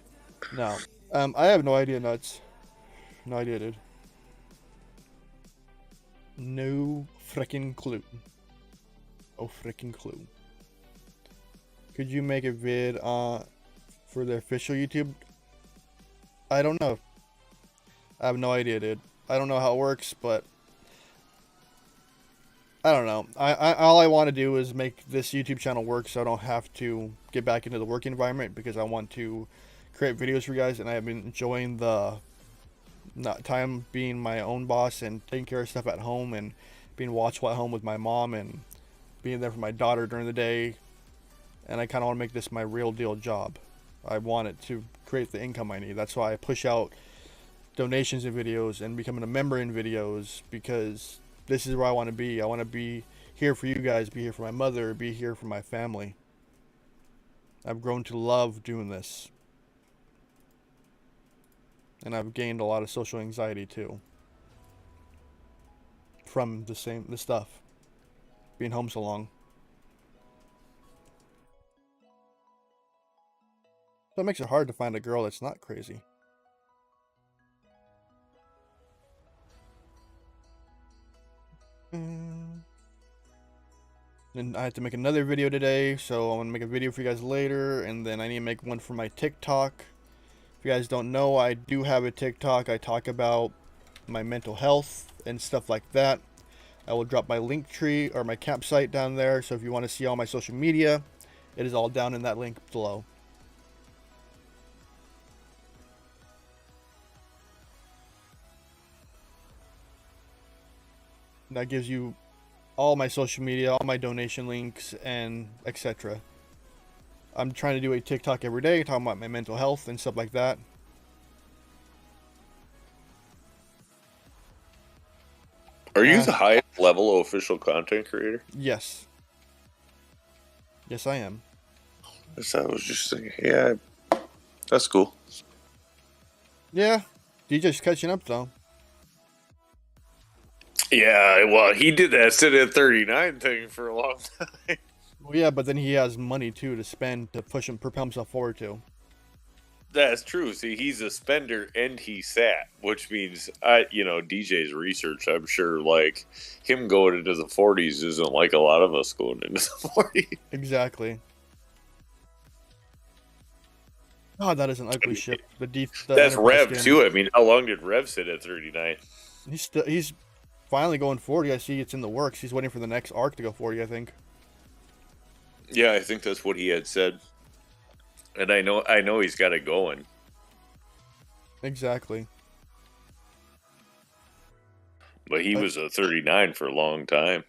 No. I have no idea, Nuts. No idea, dude. No freaking clue. Oh, freaking clue. Could you make a vid for the official YouTube? I don't know. I have no idea, dude. I don't know how it works, but I don't know. All I want to do is make this YouTube channel work so I don't have to get back into the work environment, because I want to create videos for you guys, and I have been enjoying the time being my own boss and taking care of stuff at home and being watchful at home with my mom and being there for my daughter during the day. And I kind of want to make this my real deal job. I want it to create the income I need. That's why I push out donations in videos and becoming a member in videos, because this is where I want to be. I want to be here for you guys, be here for my mother, be here for my family. I've grown to love doing this. And I've gained a lot of social anxiety too. From the stuff. Being home so long. So it makes it hard to find a girl that's not crazy. And I have to make another video today, so I'm going to make a video for you guys later, and then I need to make one for my TikTok. If you guys don't know, I do have a TikTok. I talk about my mental health and stuff like that. I will drop my link tree or my campsite down there, so if you want to see all my social media, it is all down in that link below. That gives you all my social media, all my donation links, and etc. I'm trying to do a TikTok every day talking about my mental health and stuff like that. Are you the highest level of official content creator? Yes. Yes, I am. I was just thinking, yeah, that's cool. Yeah. DJ's catching up, though. Yeah, well, he did that sit at 39 thing for a long time. Well, yeah, but then he has money, too, to spend to push him, propel himself forward, too. That's true. See, he's a spender and he sat, which means, DJ's research, I'm sure, like, him going into the 40s isn't like a lot of us going into the 40s. Exactly. Oh, that is an ugly ship. That's Rev, too. I mean, how long did Rev sit at 39? He's finally going 40. I see it's in the works. He's waiting for the next arc to go 40, I think. Yeah, I think that's what he had said. And I know he's got it going. Exactly. But he was a 39 for a long time.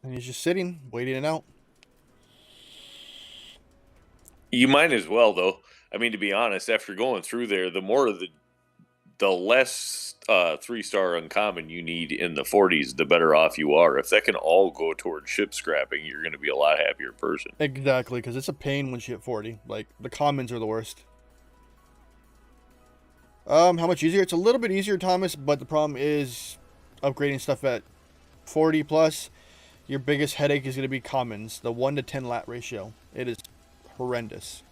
And he's just sitting, waiting it out. You might as well, though. I mean, to be honest, after going through there, the less 3-star uncommon you need in the 40s, the better off you are. If that can all go towards ship scrapping, you're going to be a lot happier person. Exactly, because it's a pain once you hit 40. Like, the commons are the worst. How much easier? It's a little bit easier, Thomas, but the problem is upgrading stuff at 40 plus. Your biggest headache is going to be commons, the 1 to 10 lat ratio. It is horrendous.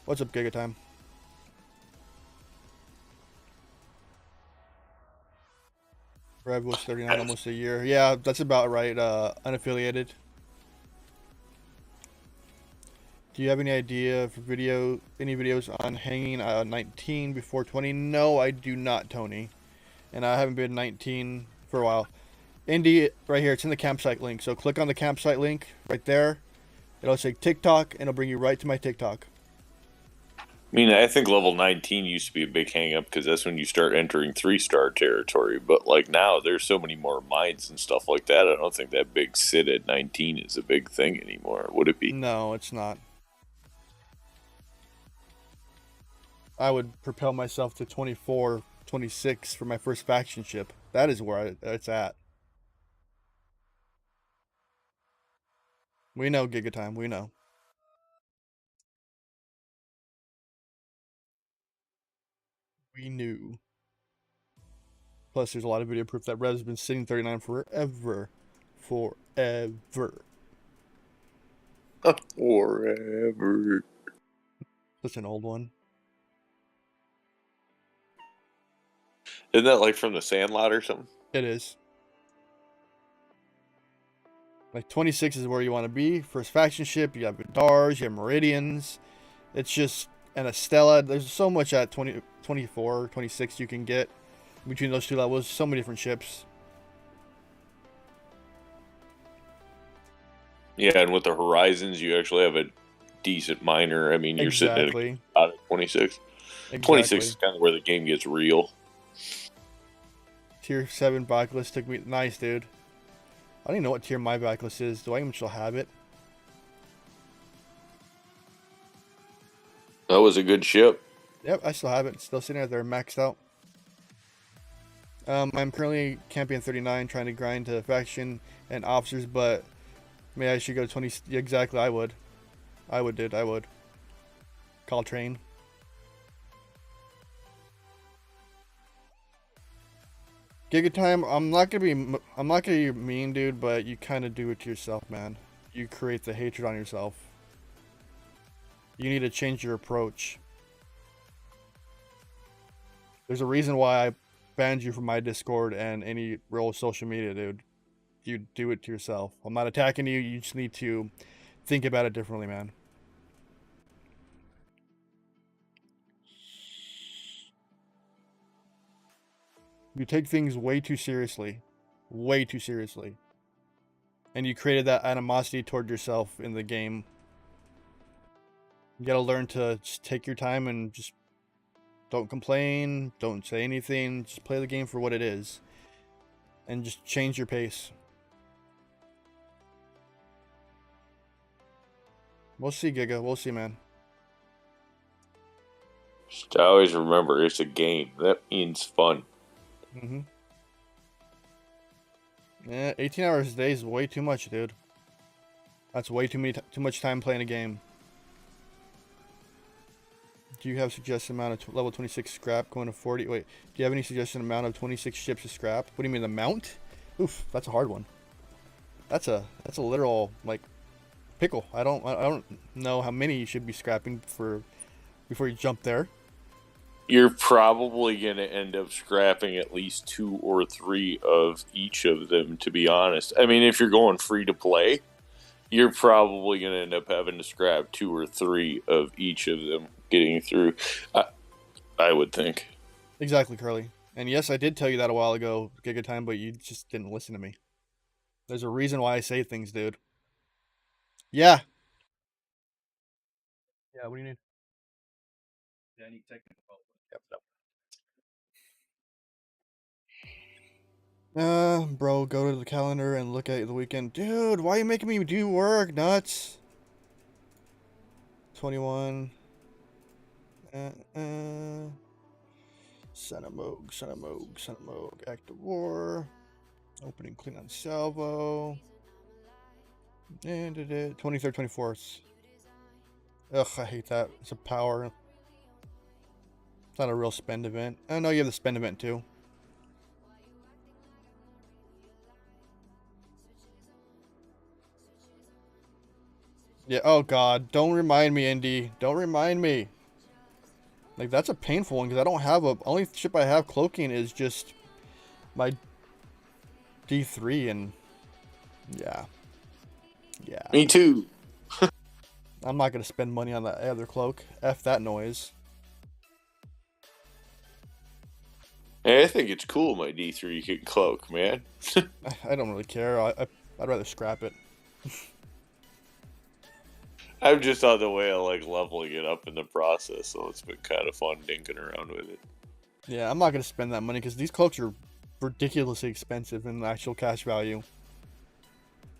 What's up, Gigatime? Rev was 39, almost a year. Yeah, that's about right. Unaffiliated. Do you have any idea for any videos on hanging 19 before 20? No, I do not, Tony. And I haven't been 19 for a while. Indy, right here, it's in the campsite link. So click on the campsite link right there. It'll say TikTok, and it'll bring you right to my TikTok. I mean, I think level 19 used to be a big hang-up because that's when you start entering 3-star territory. But, like, now there's so many more mines and stuff like that. I don't think that big sit at 19 is a big thing anymore. Would it be? No, it's not. I would propel myself to 24, 26 for my first faction ship. That is where it's at. We know, Gigatime. We know. We knew. Plus, there's a lot of video proof that Rev's been sitting 39 forever. Forever. Forever. Such an old one. Isn't that like from the Sandlot or something? It is. Like 26 is where you want to be. First faction ship, you have Vidars, you have Meridians. It's just an Estella. There's so much at 20, 24, 26 you can get between those two levels. So many different ships. Yeah, and with the Horizons, you actually have a decent miner. I mean, you're sitting at 26. Exactly. 26 is kind of where the game gets real. Tier 7 backlist took me. Nice, dude. I don't even know what tier my backlist is. Do I even still have it? That was a good ship. Yep, I still have it. It's still sitting out there, maxed out. I'm currently camping 39, trying to grind to faction and officers, but maybe I should go to 20. Exactly, I would. I would, dude. I would. Call train. Gigatime, I'm not gonna be mean, dude, but you kind of do it to yourself, man. You create the hatred on yourself. You need to change your approach. There's a reason why I banned you from my Discord and any real social media, dude. You do it to yourself. I'm not attacking you. You just need to think about it differently, man. You take things way too seriously. Way too seriously. And you created that animosity toward yourself in the game. You gotta learn to just take your time and just don't complain, don't say anything, just play the game for what it is. And just change your pace. We'll see, Giga. We'll see, man. Just always remember, it's a game. That means fun. Mm-hmm. Yeah, 18 hours a day is way too much, dude. That's way too much time playing a game. Do you have suggested amount of level 26 scrap going to 40? Wait, do you have any suggested amount of 26 ships to scrap? What do you mean, the mount? Oof, that's a hard one. That's a literal like pickle. I don't know how many you should be scrapping before you jump there. You're probably going to end up scrapping at least 2 or 3 of each of them, to be honest. I mean, if you're going free to play, you're probably going to end up having to scrap 2 or 3 of each of them getting through, I would think. Exactly, Curly. And yes, I did tell you that a while ago, Giga Time, but you just didn't listen to me. There's a reason why I say things, dude. Yeah. Yeah, what do you need? Yeah, I need technical help. Yep. Bro, go to the calendar and look at the weekend. Dude, why are you making me do work? Nuts. 21. Son of Moog. Active War. Opening Klingon Salvo. And 23rd, 24th. Ugh, I hate that. It's a power. It's not a real spend event. I know you have the spend event too. Yeah, oh god. Don't remind me, Indy. Don't remind me. Like, that's a painful one because I don't have a... Only ship I have cloaking is just my D3 and... Yeah. Yeah. Me too. I'm not going to spend money on that other cloak. F that noise. Hey, I think it's cool my D3 can cloak, man. I don't really care. I'd rather scrap it. I'm just on the way of like leveling it up in the process, so it's been kind of fun dinking around with it. Yeah, I'm not going to spend that money because these cloaks are ridiculously expensive in actual cash value.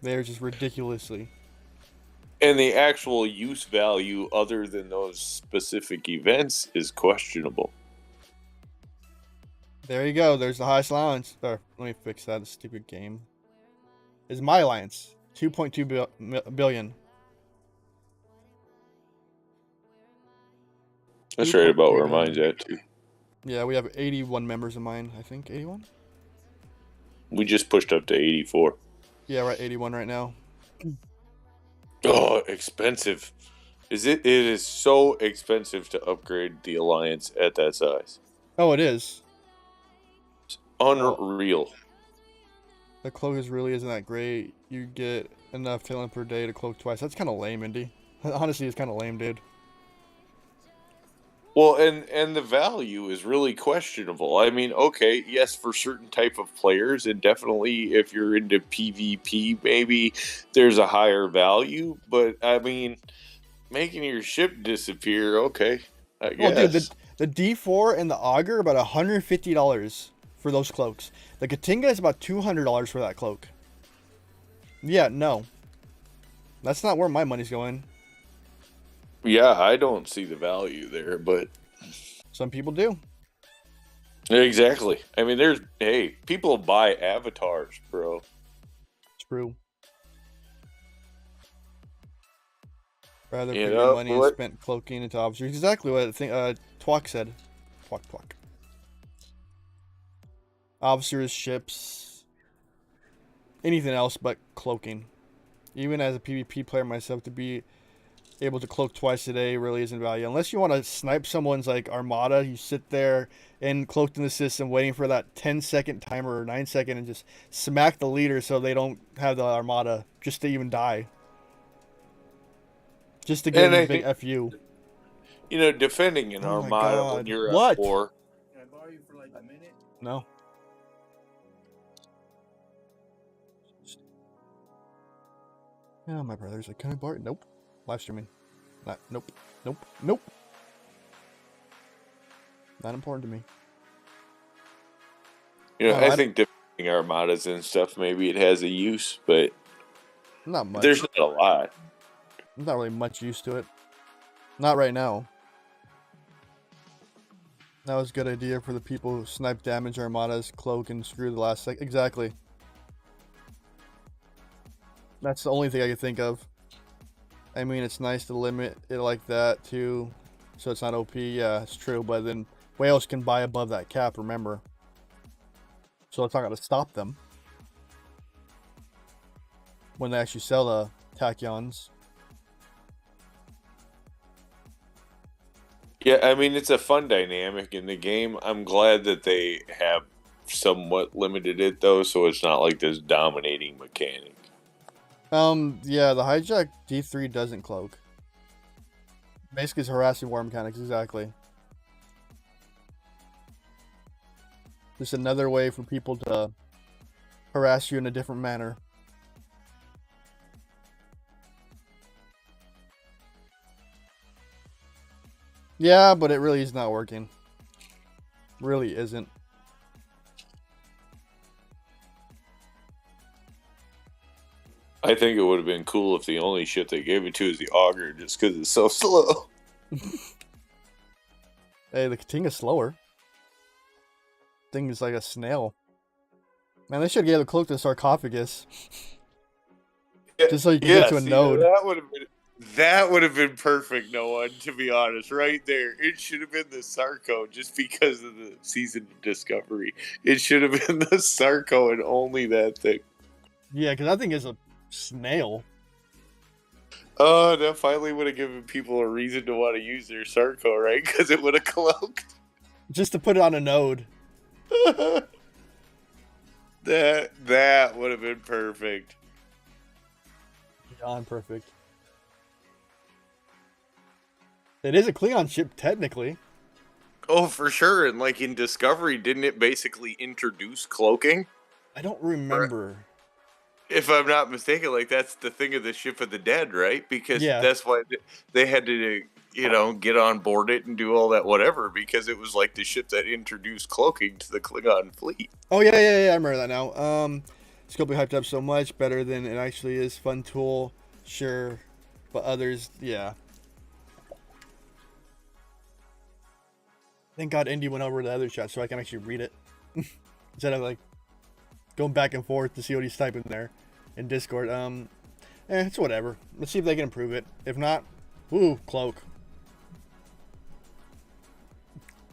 They're just ridiculously. And the actual use value, other than those specific events, is questionable. There you go. There's the highest allowance. Or, let me fix that stupid game. Is my alliance 2.2 billion. That's right about 2.2 where billion. mine's at too. Yeah, we have 81 members of mine. I think 81. We just pushed up to 84. Yeah, we're at 81 right now. Oh, expensive. It is so expensive to upgrade the alliance at that size. Oh, it is. It's unreal. The cloak really isn't that great. You get enough talent per day to cloak twice. That's kind of lame, Indy. Honestly, it's kind of lame, dude. Well, and the value is really questionable. I mean, okay, yes, for certain type of players, and definitely if you're into PvP, maybe there's a higher value. But I mean, making your ship disappear, okay, I guess. Well, dude, the D4 and the Augur are about $150 for those cloaks. The Katinga is about $200 for that cloak. Yeah, no. That's not where my money's going. Yeah, I don't see the value there, but Some people do. exactly. I mean, people buy avatars, bro. True. Rather You put know your money and what? spent cloaking into officers. Exactly what I think Twok said. Twok. Officers, ships, anything else but cloaking. Even as a PvP player myself, to be able to cloak twice a day really isn't value. Unless you want to snipe someone's like armada, you sit there and cloaked in the system waiting for that 10-second timer or 9-second and just smack the leader so they don't have the armada just to even die. Just to give them a big FU. You know, defending an Oh my armada God. when you're What? at war. Can I borrow you for like a minute? No. Yeah, my brother's like, can I borrow it? Nope. Live streaming. Nope. Not important to me. You know, No, I think defending armadas and stuff, maybe it has a use, but Not much. there's not a lot. I'm not really much used to it. Not right now. That was a good idea for the people who snipe damage armadas, cloak, and screw the last sec. Exactly. That's the only thing I could think of. I mean, it's nice to limit it like that too, so it's not OP. Yeah, it's true, but then whales can buy above that cap, remember? So it's not going to stop them when they actually sell the tachyons. Yeah, I mean, it's a fun dynamic in the game. I'm glad that they have somewhat limited it, though, so it's not like this dominating mechanic. Yeah, the hijack D3 doesn't cloak. Basically, it's harassing war mechanics, exactly. Just another way for people to harass you in a different manner. Yeah, but it really is not working. Really isn't. I think it would have been cool if the only shit they gave it to is the auger, just because it's so slow. Hey, the Katinga's slower. Thing is like a snail. Man, they should have gave the cloak to the sarcophagus. Just so you can get to a node. That would have been perfect, Noah, to be honest. Right there. It should have been the Sarco just because of the season of Discovery. It should have been the Sarco and only that thing. Yeah, because that thing is a snail. Oh, that finally would have given people a reason to want to use their Sarco, right? Because it would have cloaked. Just to put it on a node. That would have been perfect. Beyond perfect. It is a Klingon ship, technically. Oh, for sure. And like in Discovery, didn't it basically introduce cloaking? I don't remember. If I'm not mistaken, like that's the thing of the Ship of the Dead, right? Because that's why they had to, get on board it and do all that whatever, because it was like the ship that introduced cloaking to the Klingon fleet. Oh, yeah, I remember that now. It's going to be hyped up so much better than it actually is. Fun tool, sure. But others, yeah. Thank God Indy went over to the other chat so I can actually read it. Instead of like going back and forth to see what he's typing there in Discord. It's whatever. Let's see if they can improve it. If not, woo, cloak.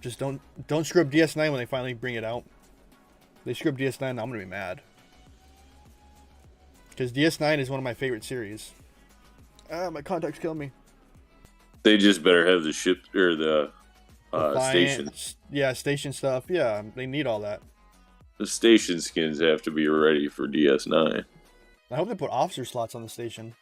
Just don't screw up DS9 when they finally bring it out. If they screw up DS9, I'm gonna be mad. Because DS9 is one of my favorite series. My contacts kill me. They just better have the ship or the station. Yeah, station stuff. Yeah, they need all that. The station skins have to be ready for DS9. I hope they put officer slots on the station.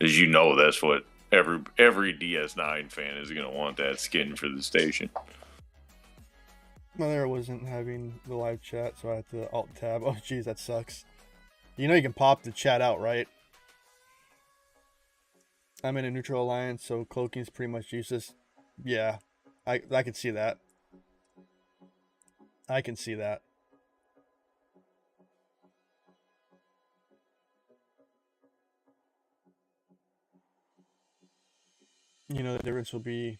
As you know, that's what every DS9 fan is going to want, that skin for the station. Well, there wasn't having the live chat, so I had to alt tab. Oh, geez, that sucks. You know you can pop the chat out, right? I'm in a neutral alliance, so cloaking is pretty much useless. Yeah, I can see that. I can see that. You know, the difference will be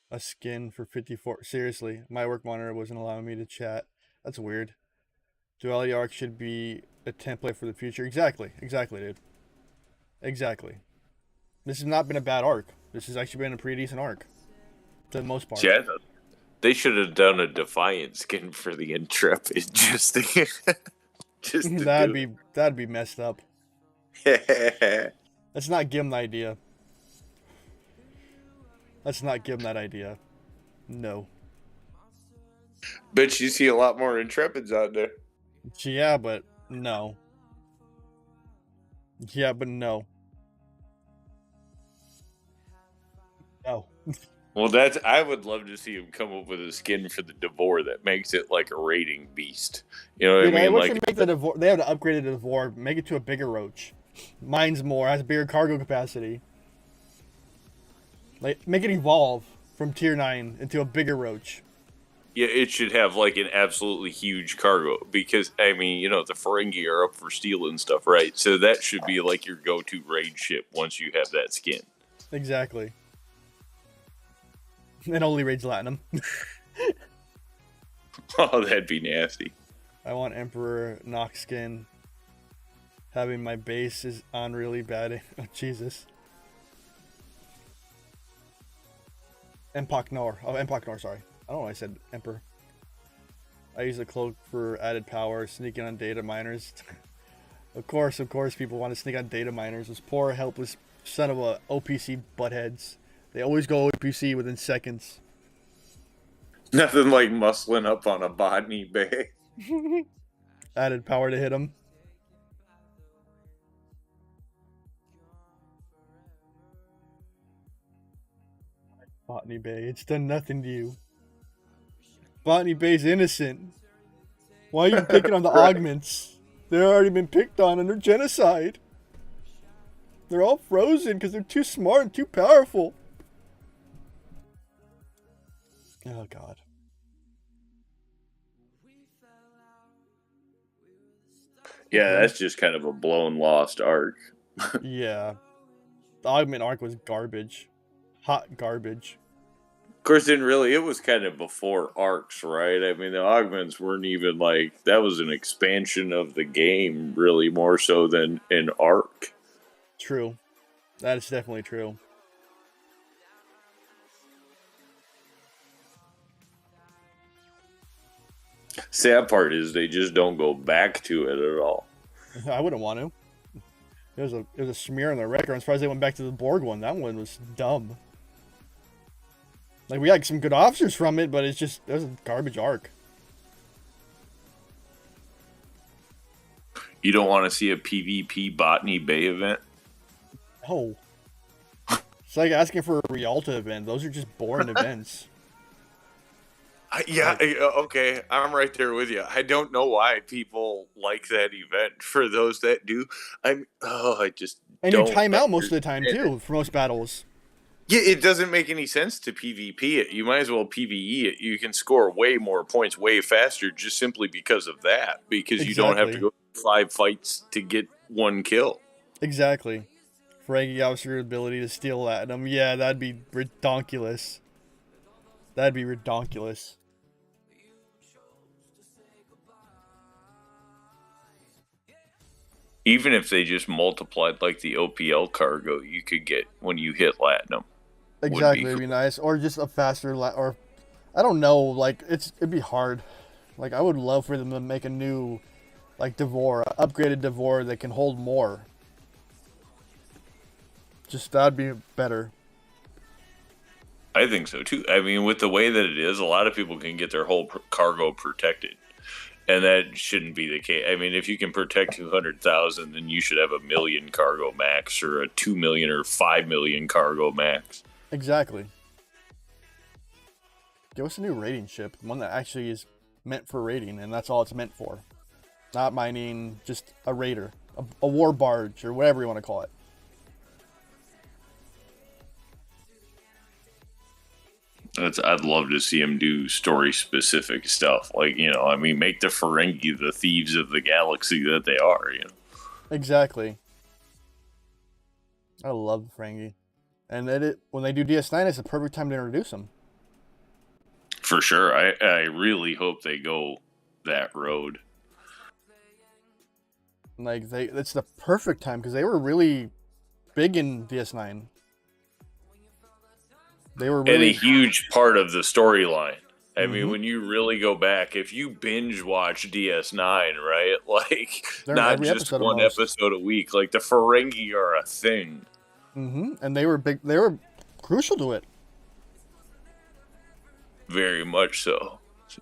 a skin for 54. Seriously, my work monitor wasn't allowing me to chat. That's weird. Duality arc should be a template for the future. Exactly, dude. Exactly. This has not been a bad arc. This has actually been a pretty decent arc. For the most part. Yeah, they should have done a Defiant skin for the Intrepid just to that'd be messed up. Let's not give him the idea. Let's not give him that idea. No. Bet you see a lot more Intrepids out there. Yeah, but no. Yeah, but no. No. Well, I would love to see him come up with a skin for the Devore that makes it like a raiding beast. You know what I mean? Like, make the Devore, they have to upgrade the Devore, make it to a bigger roach. Mine's more, has bigger cargo capacity. Like, make it evolve from tier 9 into a bigger roach. Yeah, it should have like an absolutely huge cargo because I mean, the Ferengi are up for stealing stuff, right? So that should be like your go-to raid ship once you have that skin. Exactly. And only raids Latinum. Oh, that'd be nasty. I want Emperor Nox skin. Having my base is on really bad. Oh, Jesus. Empok Nor. Oh, Empok Nor, sorry. I don't know why I said Emperor. I use a cloak for added power, sneaking on data miners. Of course, people want to sneak on data miners. Those poor, helpless son of a OPC buttheads. They always go OPC within seconds. Nothing like muscling up on a botany bay. Added power to hit them. Botany Bay, it's done nothing to you. Botany Bay's innocent. Why are you picking on the Right. augments? They've already been picked on under genocide. They're all frozen because they're too smart and too powerful. Oh, God. Yeah, that's just kind of a blown lost arc. Yeah. The augment arc was garbage. Hot garbage. Of course, it was kind of before arcs, right? I mean, the augments weren't even like, that was an expansion of the game, really, more so than an arc. True. That is definitely true. Sad part is they just don't go back to it at all. I wouldn't want to. It was a smear on the record. I'm surprised they went back to the Borg one. That one was dumb. Like, we had some good officers from it, but it was a garbage arc. You don't want to see a PvP Botany Bay event? Oh. It's like asking for a Rialta event. Those are just boring events. Okay, I'm right there with you. I don't know why people like that event. For those that do, I just And you don't time out most of the time, understand too, for most battles. Yeah, it doesn't make any sense to PvP it. You might as well PvE it. You can score way more points way faster just simply because of that. Because you don't have to go 5 fights to get 1 kill. Exactly. Ferengi officer ability to steal Latinum. Yeah, that'd be redonkulous. That'd be redonkulous. Even if they just multiplied like the OPL cargo you could get when you hit Latinum. Exactly, it'd be nice. Or just a faster, or I don't know, like, it'd be hard. Like, I would love for them to make a new, like, Devore, upgraded Devore that can hold more. Just, that'd be better. I think so too. I mean, with the way that it is, a lot of people can get their whole cargo protected. And that shouldn't be the case. I mean, if you can protect 200,000, then you should have 1 million cargo max, or a 2 million or 5 million cargo max. Exactly. Give us a new raiding ship, one that actually is meant for raiding, and that's all it's meant for. Not mining, just a raider, a war barge, or whatever you want to call it. I'd love to see him do story-specific stuff. Like, make the Ferengi the thieves of the galaxy that they are, Exactly. I love Ferengi. And when they do DS9, it's a perfect time to introduce them. For sure. I really hope they go that road. Like, it's the perfect time, because they were really big in DS9. They were really... And a huge part of the storyline. I mean, when you really go back, if you binge watch DS9, right? Like, They're not just one episode a week. Like, the Ferengi are a thing. And they were big. They were crucial to it. Very much so.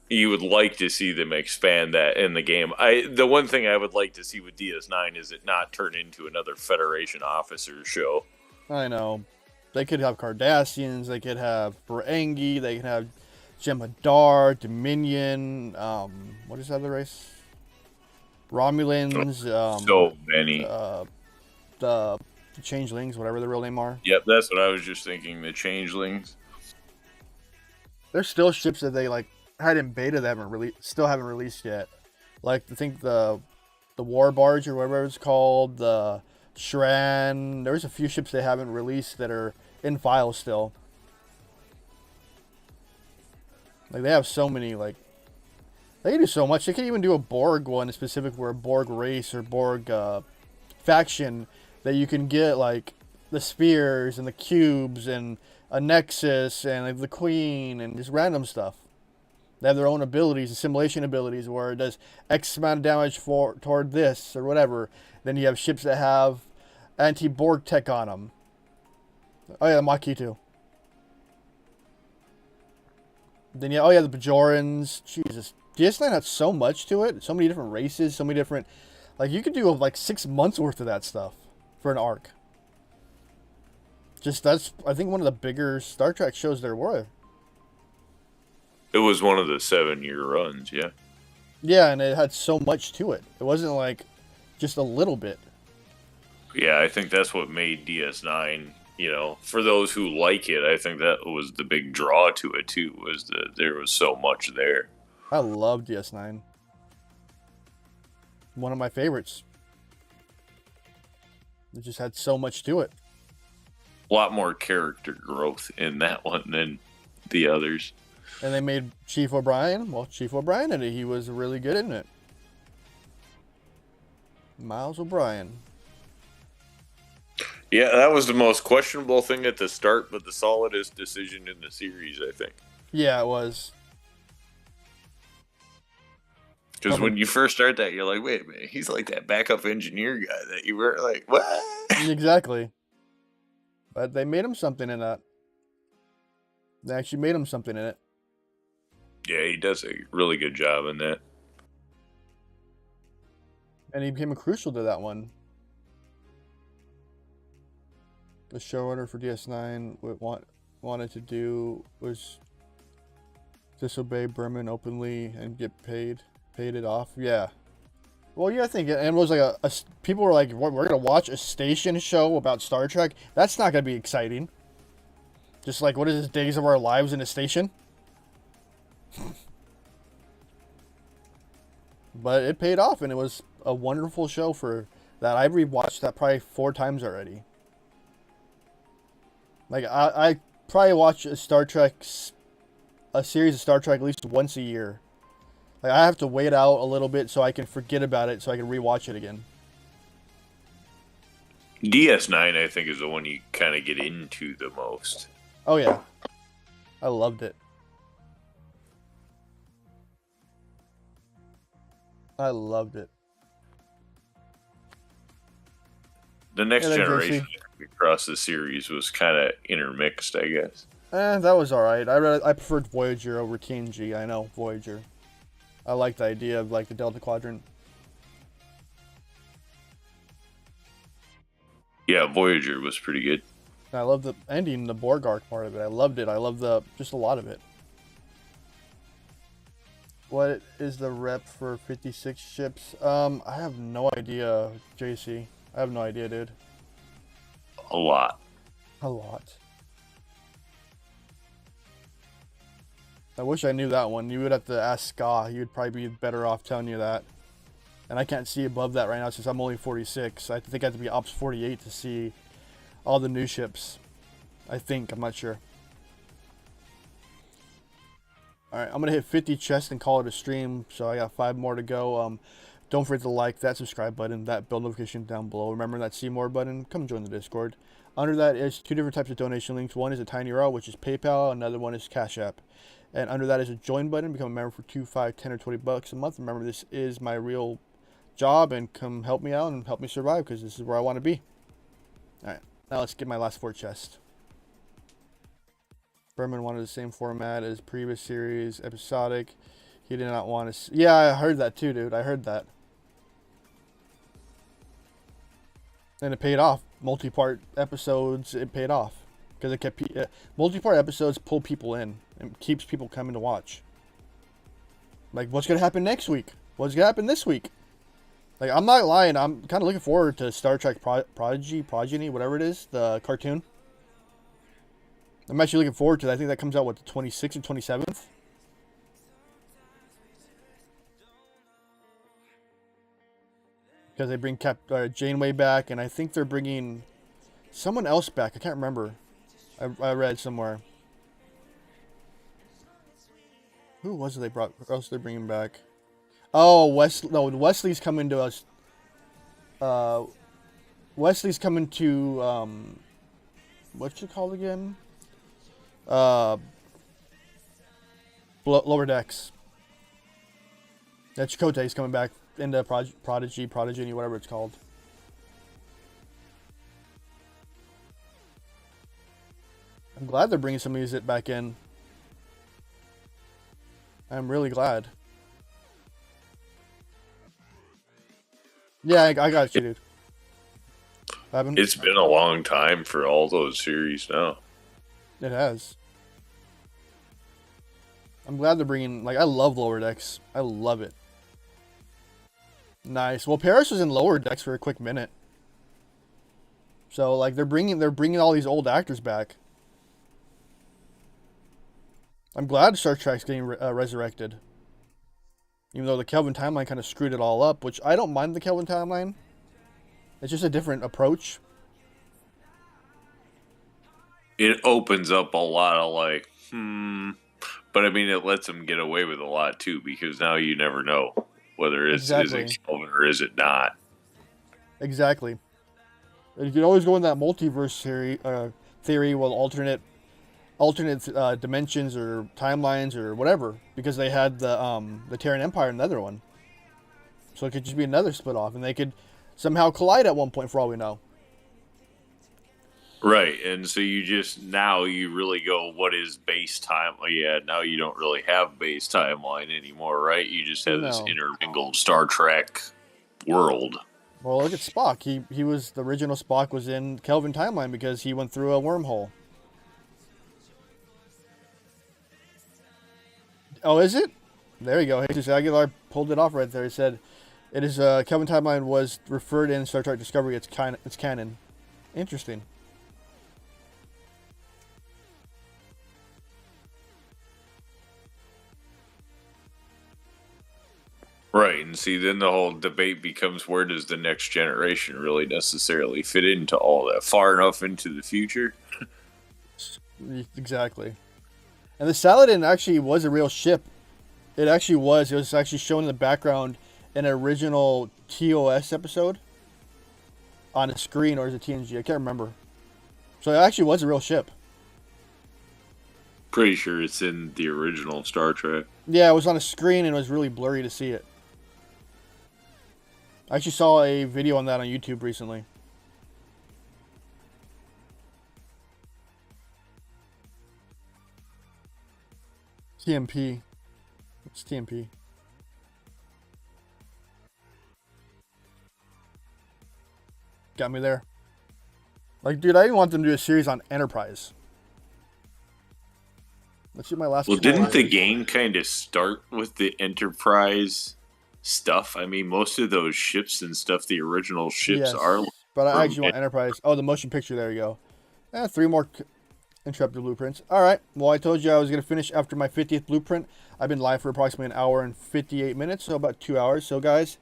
You would like to see them expand that in the game. The one thing I would like to see with DS9 is it not turn into another Federation officer show. I know. They could have Cardassians. They could have Ferengi. They could have Jem'Hadar, Dominion. What is the other race? Romulans. So many. The Changelings, whatever the real name are. Yep, that's what I was just thinking. The Changelings. There's still ships that they like had in beta that still haven't released yet. Like I think the War Barge or whatever it's called, the Shran. There's a few ships they haven't released that are in file still. Like they have so many, like they can do so much. They can even do a Borg one specific, where a Borg race or Borg faction that you can get like the spears and the cubes and a Nexus and like the Queen and just random stuff. They have their own abilities, assimilation abilities, where it does X amount of damage toward this or whatever. Then you have ships that have anti-Borg tech on them. Oh yeah, the Maquis too. Then yeah, oh yeah, the Bajorans. Jesus, DS9 had so much to it. So many different races, so many different. Like you could do like 6 months worth of that stuff for an arc. Just that's I think one of the bigger Star Trek shows there were. It was one of the 7-year runs, yeah. Yeah, and it had so much to it. It wasn't like just a little bit. Yeah, I think that's what made DS9, you know, for those who like it, I think that was the big draw to it too, was that there was so much there. I love DS9. One of my favorites. It just had so much to it. A lot more character growth in that one than the others. And they made Chief O'Brien. Well, Chief O'Brien in it. He was really good in it. Miles O'Brien. Yeah, that was the most questionable thing at the start, but the solidest decision in the series, I think. Yeah, it was. Because when you first start that, you're like, wait a minute, he's like that backup engineer guy that you were like, what? Exactly. But they made him something in that. They actually made him something in it. Yeah, he does a really good job in that. And he became crucial to that one. The showrunner for DS9 wanted to do was disobey Berman openly and get paid it off. Yeah. Well, yeah, I think it was like people were like, we're gonna watch a station show about Star Trek. That's not gonna be exciting. Just like, what is this, Days of Our Lives in a station? But it paid off, and it was a wonderful show for that. I've rewatched that probably 4 times already. Like, I probably watch a series of Star Trek at least once a year. Like, I have to wait out a little bit so I can forget about it so I can rewatch it again. DS9, I think, is the one you kind of get into the most. Oh, yeah. I loved it. I loved it. The next And then generation across the series was kind of intermixed, I guess. That was alright. I preferred Voyager over TNG. I know, Voyager. I like the idea of like the Delta Quadrant. Yeah, Voyager was pretty good. And I love the ending, the Borg arc part of it. I loved it. I love just a lot of it. What is the rep for 56 ships? I have no idea, JC. I have no idea, dude. A lot. A lot. I wish I knew that one. You would have to ask Ska. He would probably be better off telling you that. And I can't see above that right now since I'm only 46. I think I have to be Ops 48 to see all the new ships. I think. I'm not sure. Alright, I'm going to hit 50 chests and call it a stream. So I got 5 more to go. Don't forget to like that subscribe button, that bell notification down below. Remember that see more button? Come join the Discord. Under that is 2 different types of donation links. One is a TinyURL, which is PayPal. Another one is Cashapp. And under that is a join button. Become a member for $2, $5, $10, or $20 a month. Remember, this is my real job, and come help me out and help me survive, because this is where I want to be. Alright, now let's get my last 4 chests. Berman wanted the same format as previous series, episodic. He did not want to... Yeah, I heard that too, dude. I heard that. And it paid off. Multi-part episodes, it paid off. Because it kept... multi-part episodes pull people in and keeps people coming to watch. Like, what's going to happen next week? What's going to happen this week? Like, I'm not lying. I'm kind of looking forward to Star Trek Progeny, whatever it is, the cartoon. I'm actually looking forward to that. I think that comes out, what, the 26th or 27th? Because they bring Janeway back, and I think they're bringing someone else back. I can't remember. I read somewhere. Who was it they brought? Who else are they bringing back? Oh, Wesley's coming to us. Wesley's coming to, what's it called again? Lower Decks. That's Chakotay's coming back into Prodigy, whatever it's called. I'm glad they're bringing some of these back in. I'm really glad. Yeah, I got you, dude. It's been a long time for all those series now. It has. I'm glad they're bringing, like, I love Lower Decks. I love it. Nice. Well, Paris was in Lower Decks for a quick minute. So, like, they're bringing all these old actors back. I'm glad Star Trek's getting resurrected. Even though the Kelvin timeline kind of screwed it all up, which I don't mind the Kelvin timeline. It's just a different approach. It opens up a lot of like, but I mean, it lets them get away with a lot too, because now you never know whether it's is it Kelvin or is it not. Exactly. You can always go in that multiverse theory with alternate dimensions or timelines or whatever, because they had the Terran Empire in the other one. So it could just be another split off, and they could somehow collide at one point for all we know. Right, and so now you really go, what is base time? Yeah, now you don't really have base timeline anymore, right? You just have this intermingled Star Trek world. Well, look at Spock. He was, the original Spock was in Kelvin timeline because he went through a wormhole. Oh, is it? There you go. Jesus Aguilar pulled it off right there. He said, "It is Kelvin timeline was referred in Star Trek Discovery. It's canon." Interesting. Right, and see, then the whole debate becomes, where does the next generation really necessarily fit into all that? Far enough into the future? Exactly. And the Saladin actually was a real ship. It actually was. It was actually shown in the background in an original TOS episode on a screen, or is it TNG? I can't remember. So it actually was a real ship. Pretty sure it's in the original Star Trek. Yeah, it was on a screen and it was really blurry to see it. I actually saw a video on that on YouTube recently. TMP. What's TMP? Got me there. Like, dude, I even want them to do a series on Enterprise. Let's see my last. Well, didn't the game kind of start with the Enterprise stuff? I mean, most of those ships and stuff, the original ships are. But I actually want Enterprise. Oh, the motion picture. There you go. 3 more interrupted blueprints. All right. Well, I told you I was going to finish after my 50th blueprint. I've been live for approximately an hour and 58 minutes, so about 2 hours. So, guys,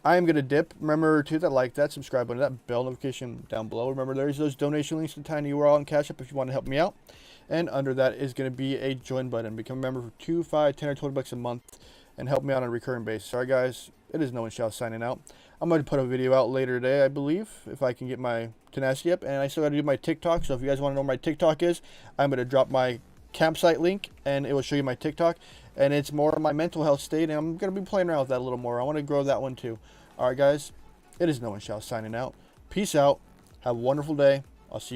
I'm going to dip. Remember to hit that like, that subscribe button, that bell notification down below. Remember, there's those donation links to tiny URL and Cashapp if you want to help me out. And under that is going to be a join button. Become a member for $2, $5, $10, or $20 a month and help me out on a recurring basis. All right, guys, it is nowonshall signing out. I'm going to put a video out later today, I believe, if I can get my tenacity up. And I still got to do my TikTok, so if you guys want to know where my TikTok is, I'm going to drop my campsite link, and it will show you my TikTok. And it's more of my mental health state, and I'm going to be playing around with that a little more. I want to grow that one too. All right, guys, it is nowonshall signing out. Peace out. Have a wonderful day. I'll see you.